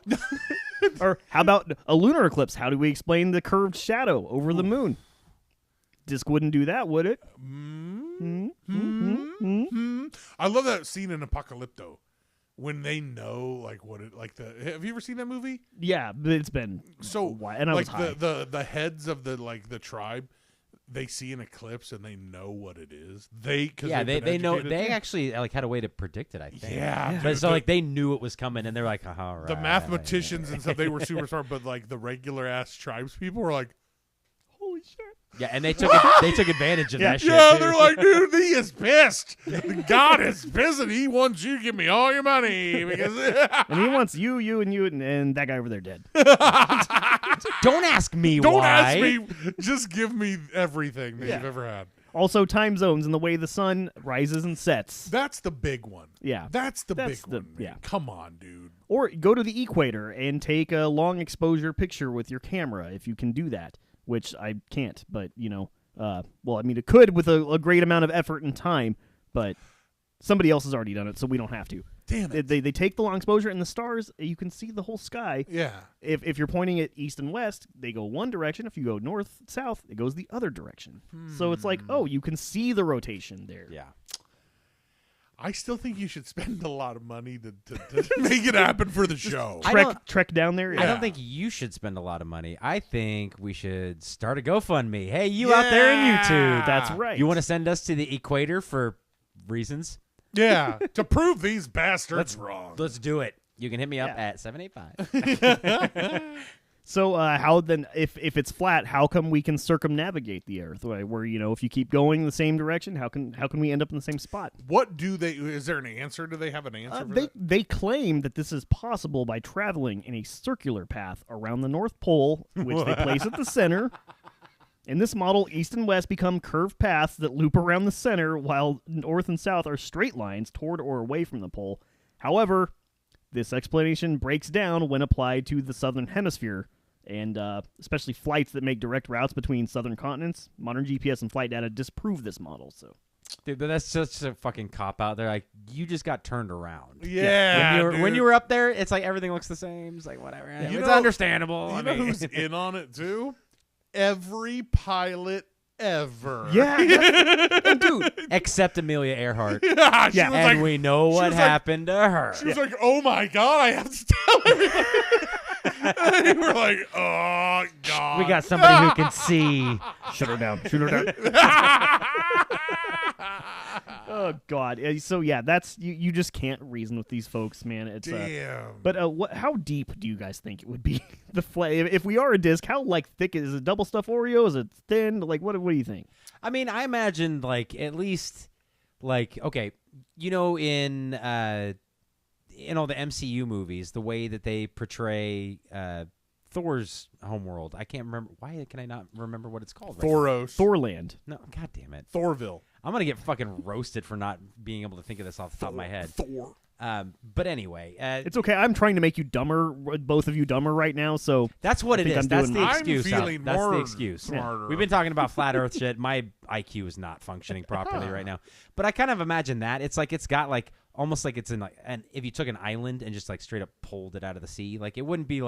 Or how about a lunar eclipse? How do we explain the curved shadow over the moon? Disc wouldn't do that, would it? I love that scene in Apocalypto when they know like what it like the. Have you ever seen that movie? Yeah, but it's been So why? And I like was high. the heads of the tribe, they see an eclipse and they know what it is. They know they actually like had a way to predict it. I think. Yeah. But so like they knew it was coming, and they're like, all right. The mathematicians and stuff, they were super smart, but like the regular ass tribes people were like, holy shit. Yeah, and they took advantage of that shit. Yeah, too. they're like, dude, he is pissed. God is pissed, and he wants you to give me all your money because and he wants you, and that guy over there dead. Don't ask me Don't why. ask me. Just give me everything that you've ever had. Also, time zones and the way the sun rises and sets. That's the big one. Yeah. That's the big the- one. Man. yeah. Come on, dude. Or go to the equator and take a long exposure picture with your camera if you can do that, which I can't. But, well, I mean, it could with a great amount of effort and time, but somebody else has already done it, so we don't have to. Damn it. They take the long exposure, and the stars, you can see the whole sky. Yeah. If you're pointing it east and west, they go one direction. If you go north, south, it goes the other direction. So it's like, oh, you can see the rotation there. Yeah. I still think you should spend a lot of money to make it happen for the show. Trek down there. I Yeah. don't think you should spend a lot of money. I think we should start a GoFundMe. Hey, you out there in YouTube. That's right. You want to send us to the equator for reasons? Yeah. To prove these bastards wrong. Let's do it. You can hit me up at 785. So how then, if it's flat, how come we can circumnavigate the Earth? Where if you keep going the same direction, how can we end up in the same spot? What do they? Is there an answer? Do they have an answer for that? They claim that this is possible by traveling in a circular path around the North Pole, which they place at the center. In this model, east and west become curved paths that loop around the center, while north and south are straight lines toward or away from the pole. However, this explanation breaks down when applied to the southern hemisphere, and especially flights that make direct routes between southern continents. Modern GPS and flight data disprove this model. So, Dude, but that's such a fucking cop-out. They're like, you just got turned around. Yeah. When you were up there, it's like everything looks the same. It's like, whatever. Yeah. It's understandable. You know who's in on it, too? Every pilot ever. yeah, dude. Except Amelia Earhart. Yeah, she was And like, we know what happened to her. She was like, oh my God, I have to tell everybody. And we're like, oh God. We got somebody who can see. Shut her down. Shoot her down. Oh God! So yeah, that's you. Just can't reason with these folks, man. It's Damn. But how deep do you guys think it would be? The if we are a disc, how thick is it? Double stuffed Oreo? Is it thin? What do you think? I mean, I imagine at least okay, in all the MCU movies, the way that they portray Thor's homeworld. I can't remember. Why can I not remember what it's called? Thoros. Thorland. No, God damn it. Thorville. I'm going to get fucking roasted for not being able to think of this off the top of my head. Thor. But anyway. It's okay. I'm trying to make you dumber, both of you dumber right now, so... That's what it is. That's the excuse. I'm feeling That's more the excuse. smarter. We've been talking about flat Earth shit. My IQ is not functioning properly right now. But I kind of imagine that. It's it's got almost like it's in and if you took an island and just straight up pulled it out of the sea, it wouldn't be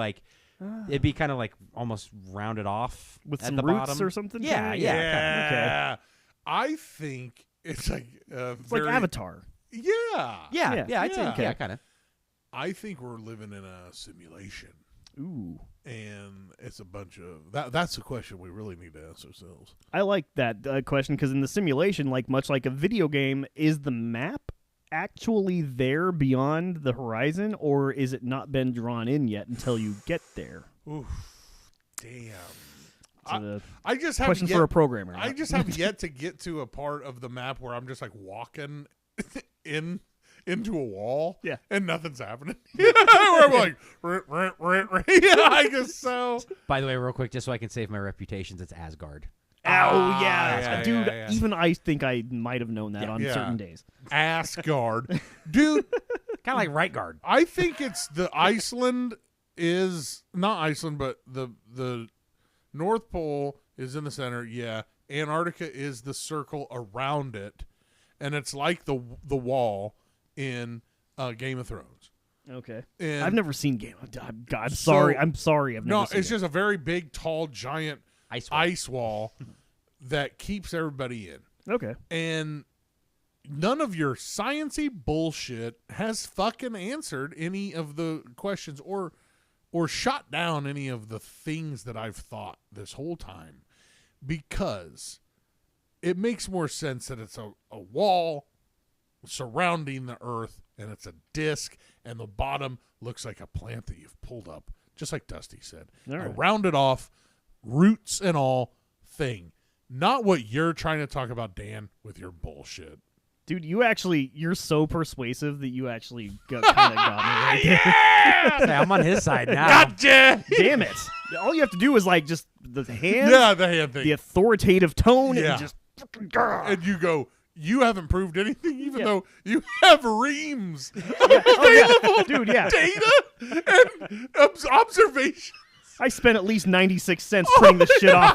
it'd be kind of almost rounded off with at some the roots bottom or something. Yeah. Okay. I think it's it's like Avatar. Yeah. I'd say Okay. kind of. I think we're living in a simulation. Ooh. And it's a bunch of that's a question we really need to ask ourselves. I like that question because in the simulation, much like a video game, is the map actually there beyond the horizon, or is it not been drawn in yet until you get there? Oof. Damn. I just have question for a programmer. I just have yet to get to a part of the map where I'm just walking into a wall, and nothing's happening. Where I'm I guess so. By the way, real quick, just so I can save my reputations, it's Asgard. Dude. Even I think I might have known that on certain days. Asgard, dude. Kind of like right guard. I think it's the Iceland is not Iceland, but the North Pole is in the center. Yeah, Antarctica is the circle around it, and it's like the wall in Game of Thrones. Okay, and I've never seen Game of Thrones. God, sorry. I'm sorry. I've never seen it's just a very big, tall, giant ice wall that keeps everybody in. Okay, and none of your science-y bullshit has fucking answered any of the questions or shot down any of the things that I've thought this whole time, because it makes more sense that it's a wall surrounding the Earth and it's a disc and the bottom looks like a plant that you've pulled up, just like Dusty said. Right. A rounded off, roots and all thing. Not what you're trying to talk about, Dan, with your bullshit. Dude, you're so persuasive that you actually kind of got me right there. Hey, I'm on his side now. Gotcha! Damn it. All you have to do is just the hand. Yeah, the hand thing. The authoritative tone and just and you go, you haven't proved anything, even though you have reams of Dude, data and observation. I spent at least 96 cents printing this shit off.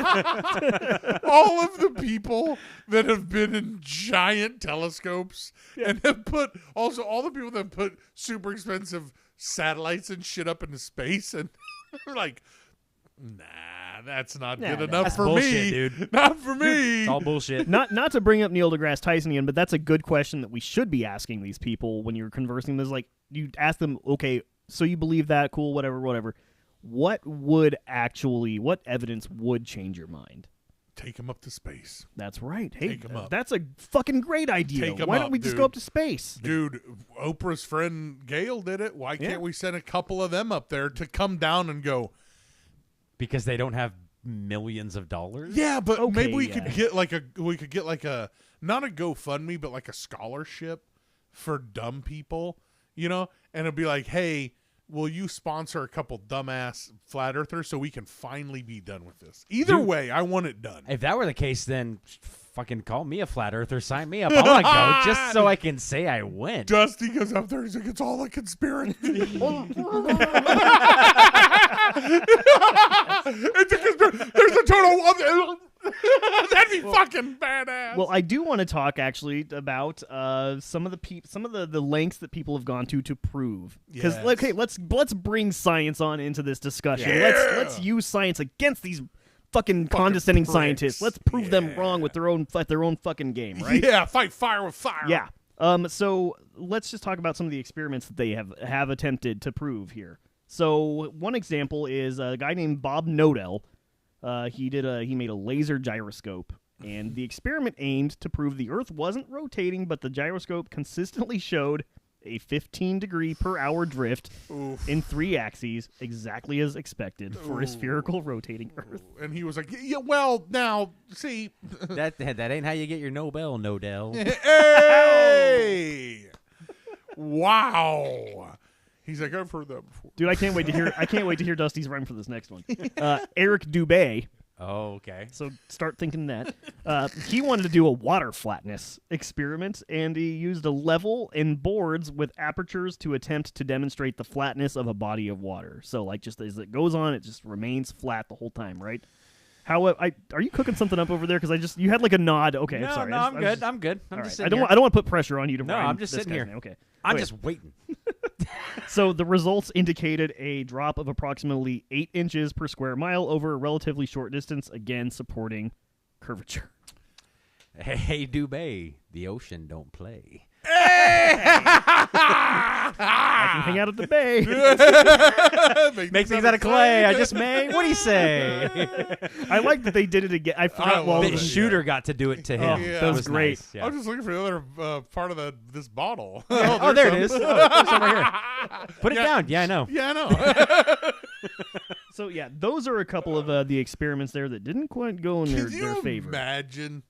All of the people that have been in giant telescopes and have put, also all the people that have put super expensive satellites and shit up into space, and they're like, nah, that's not good enough that's for bullshit, me. Dude. Not for me. It's all bullshit. Not to bring up Neil deGrasse Tyson again, but that's a good question that we should be asking these people when you're conversing. There's you ask them, okay, so you believe that, cool, whatever. What evidence would change your mind? Take him up to space. That's right. Hey, Take 'em up. That's a fucking great idea. Take 'em Why don't up, we just dude. go up to space? Dude, Oprah's friend Gail did it. Why can't we send a couple of them up there to come down and go? Because they don't have millions of dollars? Yeah, but Okay, maybe we could get not a GoFundMe, but a scholarship for dumb people, and it'd be like, hey, will you sponsor a couple dumbass flat earthers so we can finally be done with this? Either way, I want it done. If that were the case, then fucking call me a flat earther, sign me up. I want to go just so I can say I went. Dusty goes up there, he's like, it's all a conspiracy. It's a conspiracy. There's a total... That'd be fucking badass. Well, I do want to talk actually about some of the lengths that people have gone to prove. Because let's bring science on into this discussion. Yeah. Let's use science against these fucking condescending pricks. scientists. Let's prove them wrong with their own fucking game, right? Yeah, fight fire with fire. Yeah. So let's just talk about some of the experiments that they have attempted to prove here. So one example is a guy named Bob Nodell. He made a laser gyroscope, And the experiment aimed to prove the Earth wasn't rotating, but the gyroscope consistently showed a 15-degree-per-hour drift in 3 axes, exactly as expected for a spherical rotating Earth. And he was like, yeah, well, now, see. that ain't how you get your Nobel, Nodell. Hey! Wow. He's like, I've heard that before. Dude, I can't wait to hear Dusty's rhyme for this next one. Eric Dubé. Oh, okay. So start thinking that. He wanted to do a water flatness experiment, and he used a level and boards with apertures to attempt to demonstrate the flatness of a body of water. So, like, just as it goes on, it just remains flat the whole time, right? How are you cooking something up over there? Because you had like a nod. Okay, No, I'm sorry. no, I'm good. I'm good. I'm All just right. sitting I don't want to put pressure on you to. No, rhyme I'm just this sitting guy's here. name. Okay. I'm Okay. just waiting. So the results indicated a drop of approximately 8 inches per square mile over a relatively short distance, again supporting curvature. Hey, Dubé, the ocean don't play. I can hang out at the bay. Make things out of clay. I just may. What do you say? I like that they did it again. I forgot. love The it, shooter got to do it to him. yeah. That was great. Nice, yeah. I was just looking for the other part of this bottle. Oh, there it is. Oh, there's some right here. Put it Yeah. down. Yeah, I know. Yeah, I know. So yeah, those are a couple of the experiments there that didn't quite go in Can their you favor. imagine?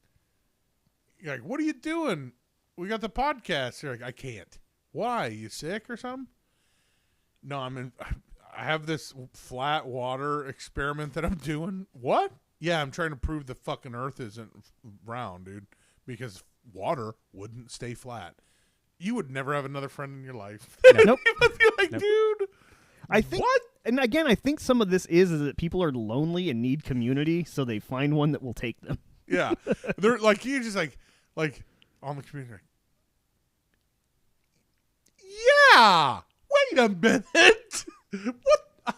You're like, what are you doing? We got the podcast. You're like, I can't. Why? You sick or something? No, I have this flat water experiment that I'm doing. What? Yeah, I'm trying to prove the fucking Earth isn't round, dude. Because water wouldn't stay flat. You would never have another friend in your life. Nope. You would be like, dude. I think What? And again, I think some of this is that people are lonely and need community, so they find one that will take them. Yeah. They're like, you just like on the computer. Like, yeah. Wait a minute. What?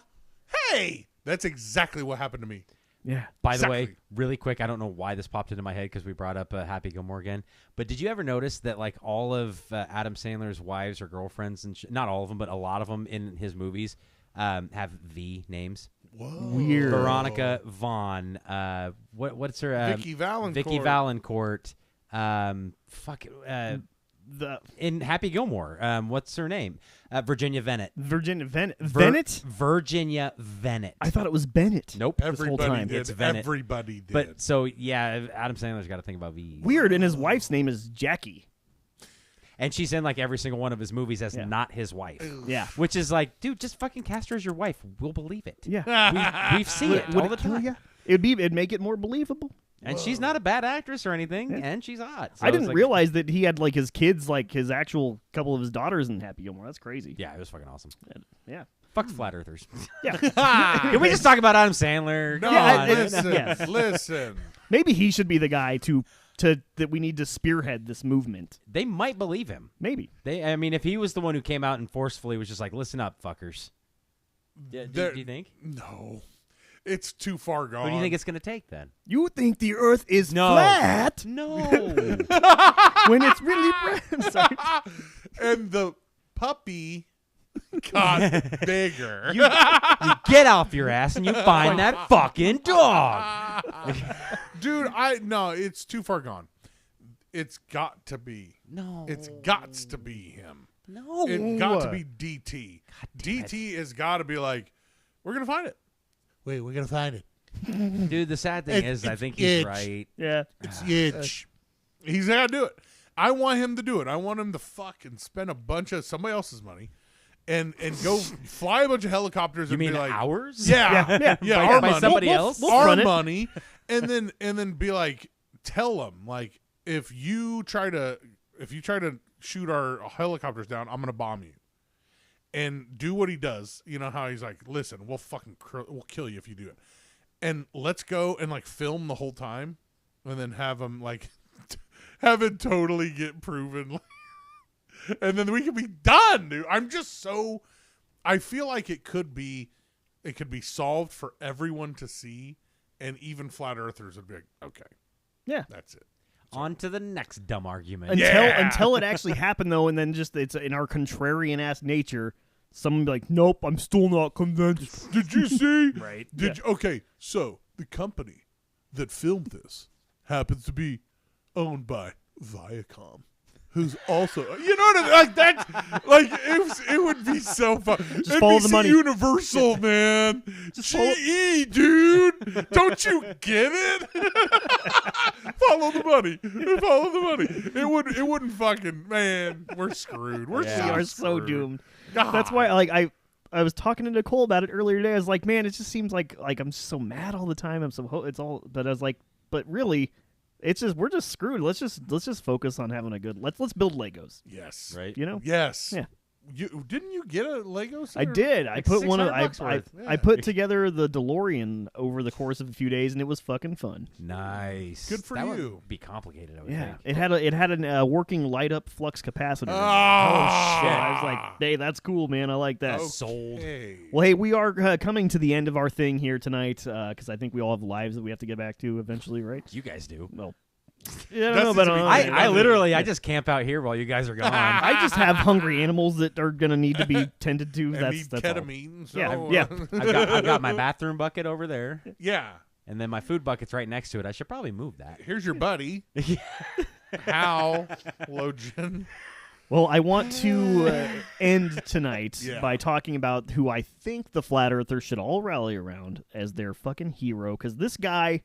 Hey, that's exactly what happened to me. Yeah. By the way, Exactly. really quick, I don't know why this popped into my head because we brought up Happy Gilmore again. But did you ever notice that like all of Adam Sandler's wives or girlfriends, and not all of them, but a lot of them in his movies have V names? Whoa. Weird. Veronica Vaughn. What's her? Vicky Valancourt. Vicky Valancourt. In Happy Gilmore. What's her name? Virginia Venet. Virginia Venet. Virginia Venet. I thought it was Bennett. Nope. This whole Everybody time. did. It's Venet. Everybody did. But so yeah, Adam Sandler's got to think about V. Weird, and his wife's name is Jackie. And she's in like every single one of his movies as Yeah. not his wife. Yeah. Which is like, dude, just fucking cast her as your wife. We'll believe it. Yeah. We've seen it Would all the it kill time. ya? It'd make it more believable. And she's not a bad actress or anything, and she's hot. So I it's didn't like- realize that he had like his kids, like his actual couple of his daughters in Happy Gilmore. That's crazy. Yeah, it was fucking awesome. Yeah. Fuck flat earthers. Yeah. Can we just talk about Adam Sandler? no, Come on. listen, Yes. listen. Maybe he should be the guy to that we need to spearhead this movement. They might believe him. Maybe. I mean, if he was the one who came out and forcefully was just like, "Listen up, fuckers." Yeah, do you think? No, it's too far gone. What do you think it's going to take then? You think the Earth is No. flat No. when it's really I'm sorry. And the puppy got bigger. you get off your ass and you find that fucking dog. Dude, no, it's too far gone. It's got to be. No. It's got to be him. No. It got to be DT. DT has got to be like, we're going to find it. Wait, we're going to find it. Dude, the sad thing is, I think he's itch. right. Yeah. It's itch. He's got to do it. I want him to do it. I want him to fucking spend a bunch of somebody else's money and go fly a bunch of helicopters You and mean be like, ours? yeah, Yeah. our by money. somebody We'll- else? we'll our run it. money, and then be like, tell them like, if you try to shoot our helicopters down, I'm gonna bomb you. And do what he does. You know how he's like, listen, we'll kill you if you do it. And let's go and like film the whole time, and then have him like have it totally get proven, and then we can be done, dude. I feel like it could be solved for everyone to see, and even flat earthers would be like, okay, Yeah. that's it. On to the next dumb argument. Until it actually happened though, and then just it's in our contrarian ass nature, someone be like, "Nope, I'm still not convinced." Did you see? Right. Okay, so the company that filmed this happens to be owned by Viacom, who's also, you know what I mean? Like that, like it would be so fun. Just follow the money. Universal, man. GE, dude. Don't you get it? Follow the money. Follow the money. It wouldn't fucking, man. We're screwed. We are so doomed. God. That's why, like, I was talking to Nicole about it earlier today. I was like, man, it just seems like I'm so mad all the time. But I was like, but really, it's just we're just screwed. Let's just focus on having a good. Let's build Legos. Yes. Right. You know. Yes. Yeah. Didn't you get a Lego set? I did. I put one of I put Yeah. together the DeLorean over the course of a few days, and it was fucking fun. Nice. Good for that you. Would be complicated, I would Yeah, think. it had a working light up flux capacitor. in it. Oh, shit! I was like, hey, that's cool, man. I like that. Sold. Well, hey, we are coming to the end of our thing here tonight because I think we all have lives that we have to get back to eventually, right? You guys do. Well, yeah, I don't That's know about the I literally, I just camp out here while you guys are gone. I just have hungry animals that are gonna need to be tended to. And That's need all. ketamine. So, Yeah. I've got my bathroom bucket over there, yeah. and then my food bucket's right next to it. I should probably move that. Here's your buddy, Hal Logan. Well, I want to end tonight Yeah. by talking about who I think the flat earthers should all rally around as their fucking hero, because this guy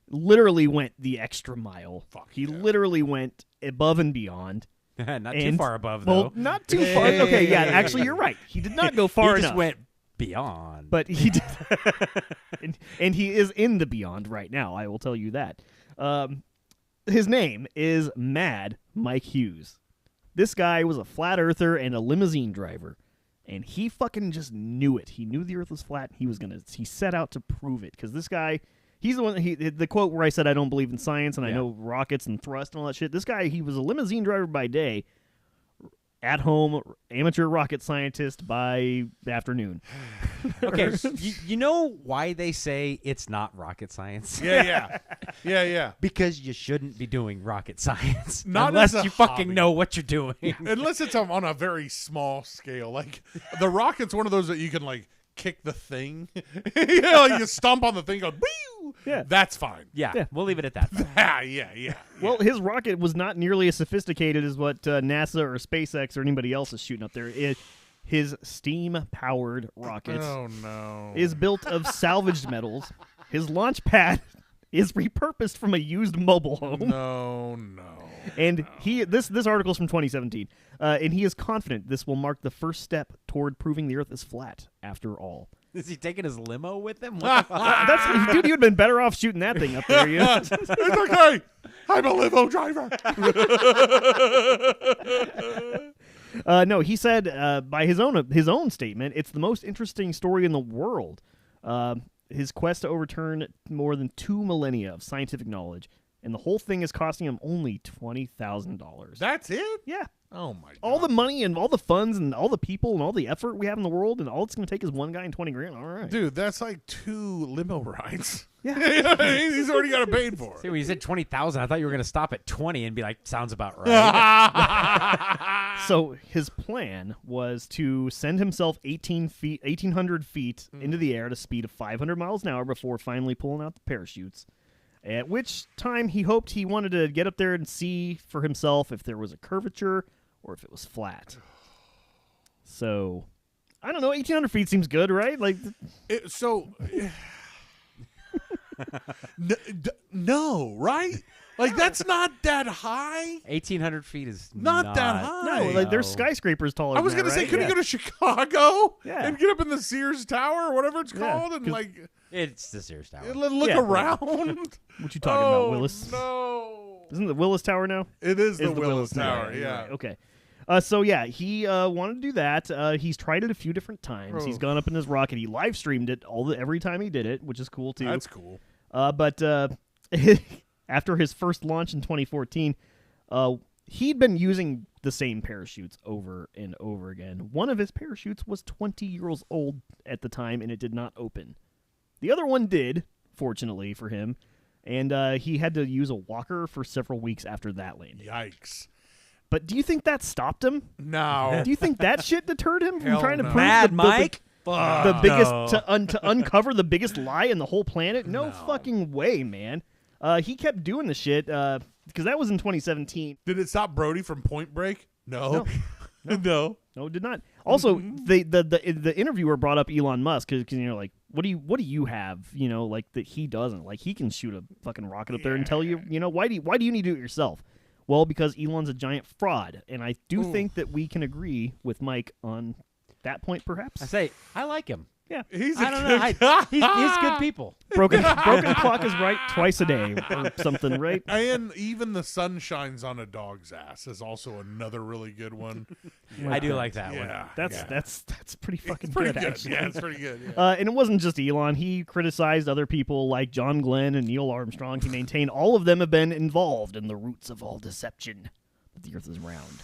literally went the extra mile. He literally went above and beyond. Not too far above, Well, though. not too far. Okay, yeah, actually, you're right. He did not go far he enough. just went beyond. But he did. and he is in the beyond right now, I will tell you that. His name is Mad Mike Hughes. This guy was a flat earther and a limousine driver, and he fucking just knew it. He knew the earth was flat. He set out to prove it, because this guy, he's the one, the quote where I said I don't believe in science and I know rockets and thrust and all that shit. This guy, he was a limousine driver by day, at home, amateur rocket scientist by afternoon. Okay, you know why they say it's not rocket science? Yeah. Because you shouldn't be doing rocket science Not unless as a you fucking hobby. know what you're doing. Unless it's on a very small scale. Like, the rocket's one of those that you can, like, kick the thing. You know, like you stomp on the thing, go, boo! Yeah. That's fine. Yeah, we'll leave it at that. Yeah. Well, his rocket was not nearly as sophisticated as what NASA or SpaceX or anybody else is shooting up there. His steam-powered rocket Oh, no. is built of salvaged metals. His launch pad is repurposed from a used mobile home. No. And this article's from 2017, and he is confident this will mark the first step toward proving the Earth is flat. After all, Is he taking his limo with him? What the fuck? that's dude. You'd been better off shooting that thing up there. You know? It's okay. I'm a limo driver. No, he said by his own statement, it's the most interesting story in the world. His quest to overturn more than 2 millennia of scientific knowledge, and the whole thing is costing him only $20,000. That's it? Yeah. Oh, my God. All the money and all the funds and all the people and all the effort we have in the world, and all it's going to take is one guy and $20,000. All right. Dude, that's like 2 limo rides. Yeah. He's already got it paid for. See, when you said 20,000, I thought you were going to stop at 20 and be like, sounds about right. So his plan was to send himself 1,800 feet into the air at a speed of 500 miles an hour before finally pulling out the parachutes. At which time he hoped he wanted to get up there and see for himself if there was a curvature or if it was flat. So, I don't know. 1,800 feet seems good, right? Like, no, right? Like, that's not that high. 1,800 feet is Not that high. no, like there's skyscrapers taller. I was going to say, couldn't you go to Chicago Yeah. and get up in the Sears Tower or whatever it's called and, 'cause- like, It's the Sears Tower. look Yeah. around? What you talking about, Willis? No. Isn't the Willis Tower now? It is the Is Willis Tower, you're yeah. right. Okay. So yeah, he wanted to do that. He's tried it a few different times. Oh. He's gone up in his rocket. He live streamed it every time he did it, which is cool too. That's cool. But after his first launch in 2014, he'd been using the same parachutes over and over again. One of his parachutes was 20 years old at the time, and it did not open. The other one did, fortunately for him, and he had to use a walker for several weeks after that landing. Yikes. But do you think that stopped him? No. Do you think that shit deterred him from Hell trying to no. prove Mad the Mike? biggest to uncover the biggest lie in the whole planet? No No. fucking way, man. He kept doing the shit because that was in 2017. Did it stop Brody from Point Break? No. No, it did not. Also, the interviewer brought up Elon Musk because like, what do you have? Like that he doesn't. Like he can shoot a fucking rocket up there and tell you. Why do you need to do it yourself? Well, because Elon's a giant fraud, and I do think that we can agree with Mike on that point. Perhaps I like him. Yeah, he's good people. Broken clock is right twice a day or something, right? And even the sun shines on a dog's ass is also another really good one. I do like that one. That's pretty fucking It's pretty good. Actually. Yeah, it's pretty good. Yeah. And it wasn't just Elon. He criticized other people like John Glenn and Neil Armstrong. He maintained all of them have been involved in the roots of all deception. That the Earth is round.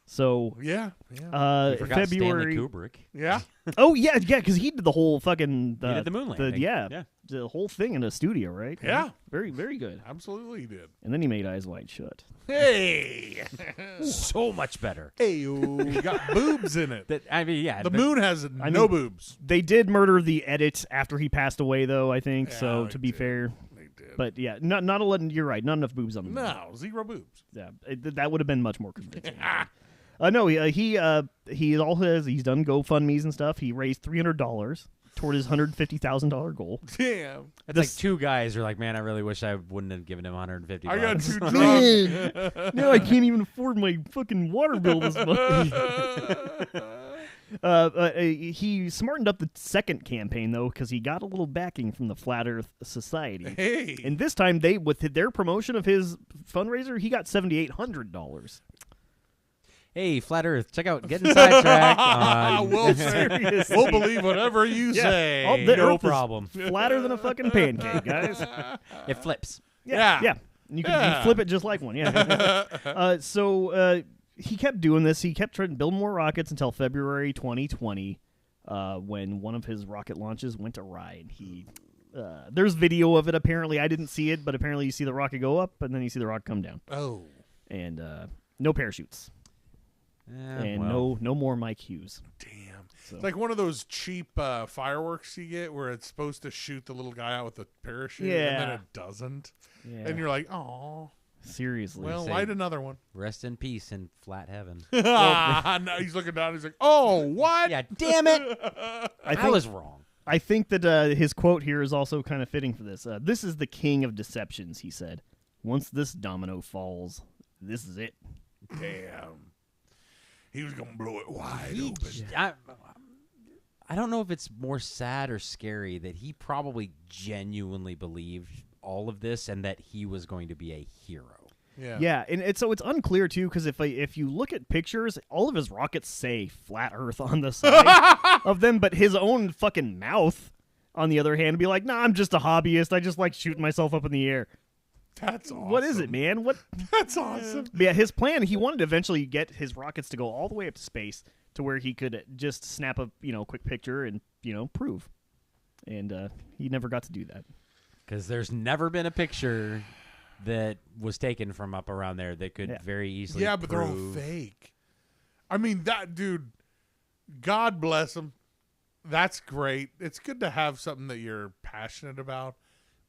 So yeah. February. Stanley Kubrick. Yeah. Oh yeah, because he did the whole fucking. He did the moon landing. The whole thing in a studio, right? Yeah. Very, very good. Absolutely, he did. And then he made Eyes Wide Shut. Hey, so much better. Hey, got boobs in it. The moon has no boobs. They did murder the edit after he passed away, though. I think so. To be fair. But yeah, not a lot. You're right. Not enough boobs on the moon. No, zero boobs. Yeah, that would have been much more convincing. No, he's done GoFundMe's and stuff. He raised $300 toward his $150,000 goal. Damn, it's like two guys are like, man, I really wish I wouldn't have given him $150. I got too drunk. Now I can't even afford my fucking water bill this month. He smartened up the second campaign, though, because he got a little backing from the Flat Earth Society. Hey. And this time, with their promotion of his fundraiser, he got $7,800. Hey, Flat Earth, check out Gettin Sidetracked. We'll believe whatever you say. No problem. Flatter than a fucking pancake, guys. It flips. Yeah. You can flip it just like one. Yeah. So he kept doing this. He kept trying to build more rockets until February 2020, when one of his rocket launches went awry. There's video of it. Apparently, I didn't see it, but apparently you see the rocket go up and then you see the rocket come down. Oh. And no parachutes. No more Mike Hughes. Damn. So. It's like one of those cheap fireworks you get where it's supposed to shoot the little guy out with the parachute and then it doesn't. Yeah. And you're like, oh. Seriously. Well, light another one. Rest in peace in flat heaven. No, he's looking down. He's like, oh, what? Yeah, damn it. I was wrong. I think that his quote here is also kind of fitting for this. This is the king of deceptions, he said. Once this domino falls, this is it. Damn. He was going to blow it wide open. I don't know if it's more sad or scary that he probably genuinely believed all of this and that he was going to be a hero. Yeah, and it's unclear, too, because if you look at pictures, all of his rockets say Flat Earth on the side of them, but his own fucking mouth, on the other hand, would be like, nah, I'm just a hobbyist. I just like shooting myself up in the air. That's awesome. What is it, man? That's awesome. Yeah, his plan, he wanted to eventually get his rockets to go all the way up to space to where he could just snap a quick picture and prove. And he never got to do that. Because there's never been a picture that was taken from up around there that could very easily but they're all fake. I mean, that dude, God bless him. That's great. It's good to have something that you're passionate about.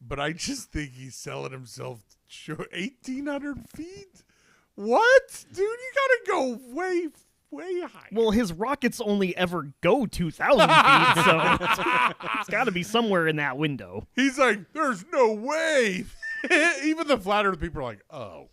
But I just think he's selling himself 1,800 feet. What? Dude, you got to go way high. Well, his rockets only ever go 2,000 feet, so it's got to be somewhere in that window. He's like, there's no way. Even the Flat Earth people are like, oh,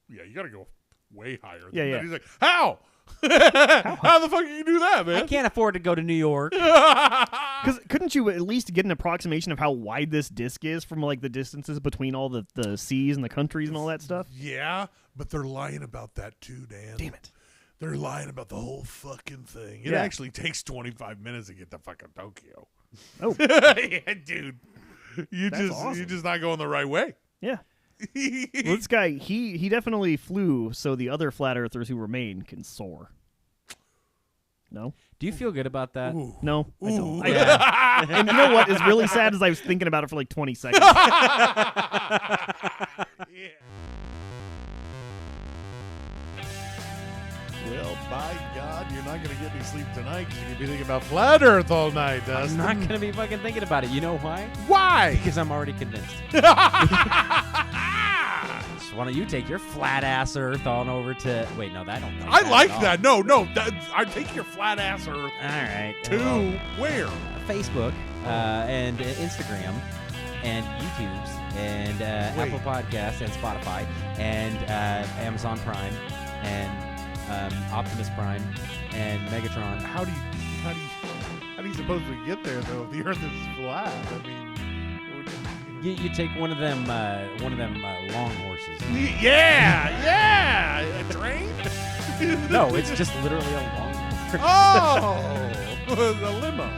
yeah, you got to go way higher than that. He's like, how? How the fuck can you do that, man? I can't afford to go to New York. Because couldn't you at least get an approximation of how wide this disc is from like the distances between all the seas and the countries and all that stuff? Yeah, but they're lying about that too, Dan. Damn it. They're lying about the whole fucking thing. It actually takes 25 minutes to get to fucking Tokyo. Oh. Yeah, dude. You're awesome. just not going the right way. Yeah. Well, this guy, he definitely flew so the other flat earthers who remain can soar. No? Do you feel good about that? Ooh. No, I don't. And you know what is really sad is I was thinking about it for like 20 seconds. Well, by God, you're not going to get any sleep tonight because you're going to be thinking about flat Earth all night, Dustin. I'm not going to be fucking thinking about it. You know why? Why? Because I'm already convinced. So why don't you take your flat ass Earth on over to? Wait, no, that don't. I like that. No, I take your flat ass Earth. All right. To where? Facebook and Instagram and YouTube's and Apple Podcasts and Spotify and Amazon Prime and Optimus Prime and Megatron. How do you supposedly get there though? If the Earth is flat. I mean. You take one of them long horses. Yeah, a train? No, it's just literally a long horse. Oh, the limo.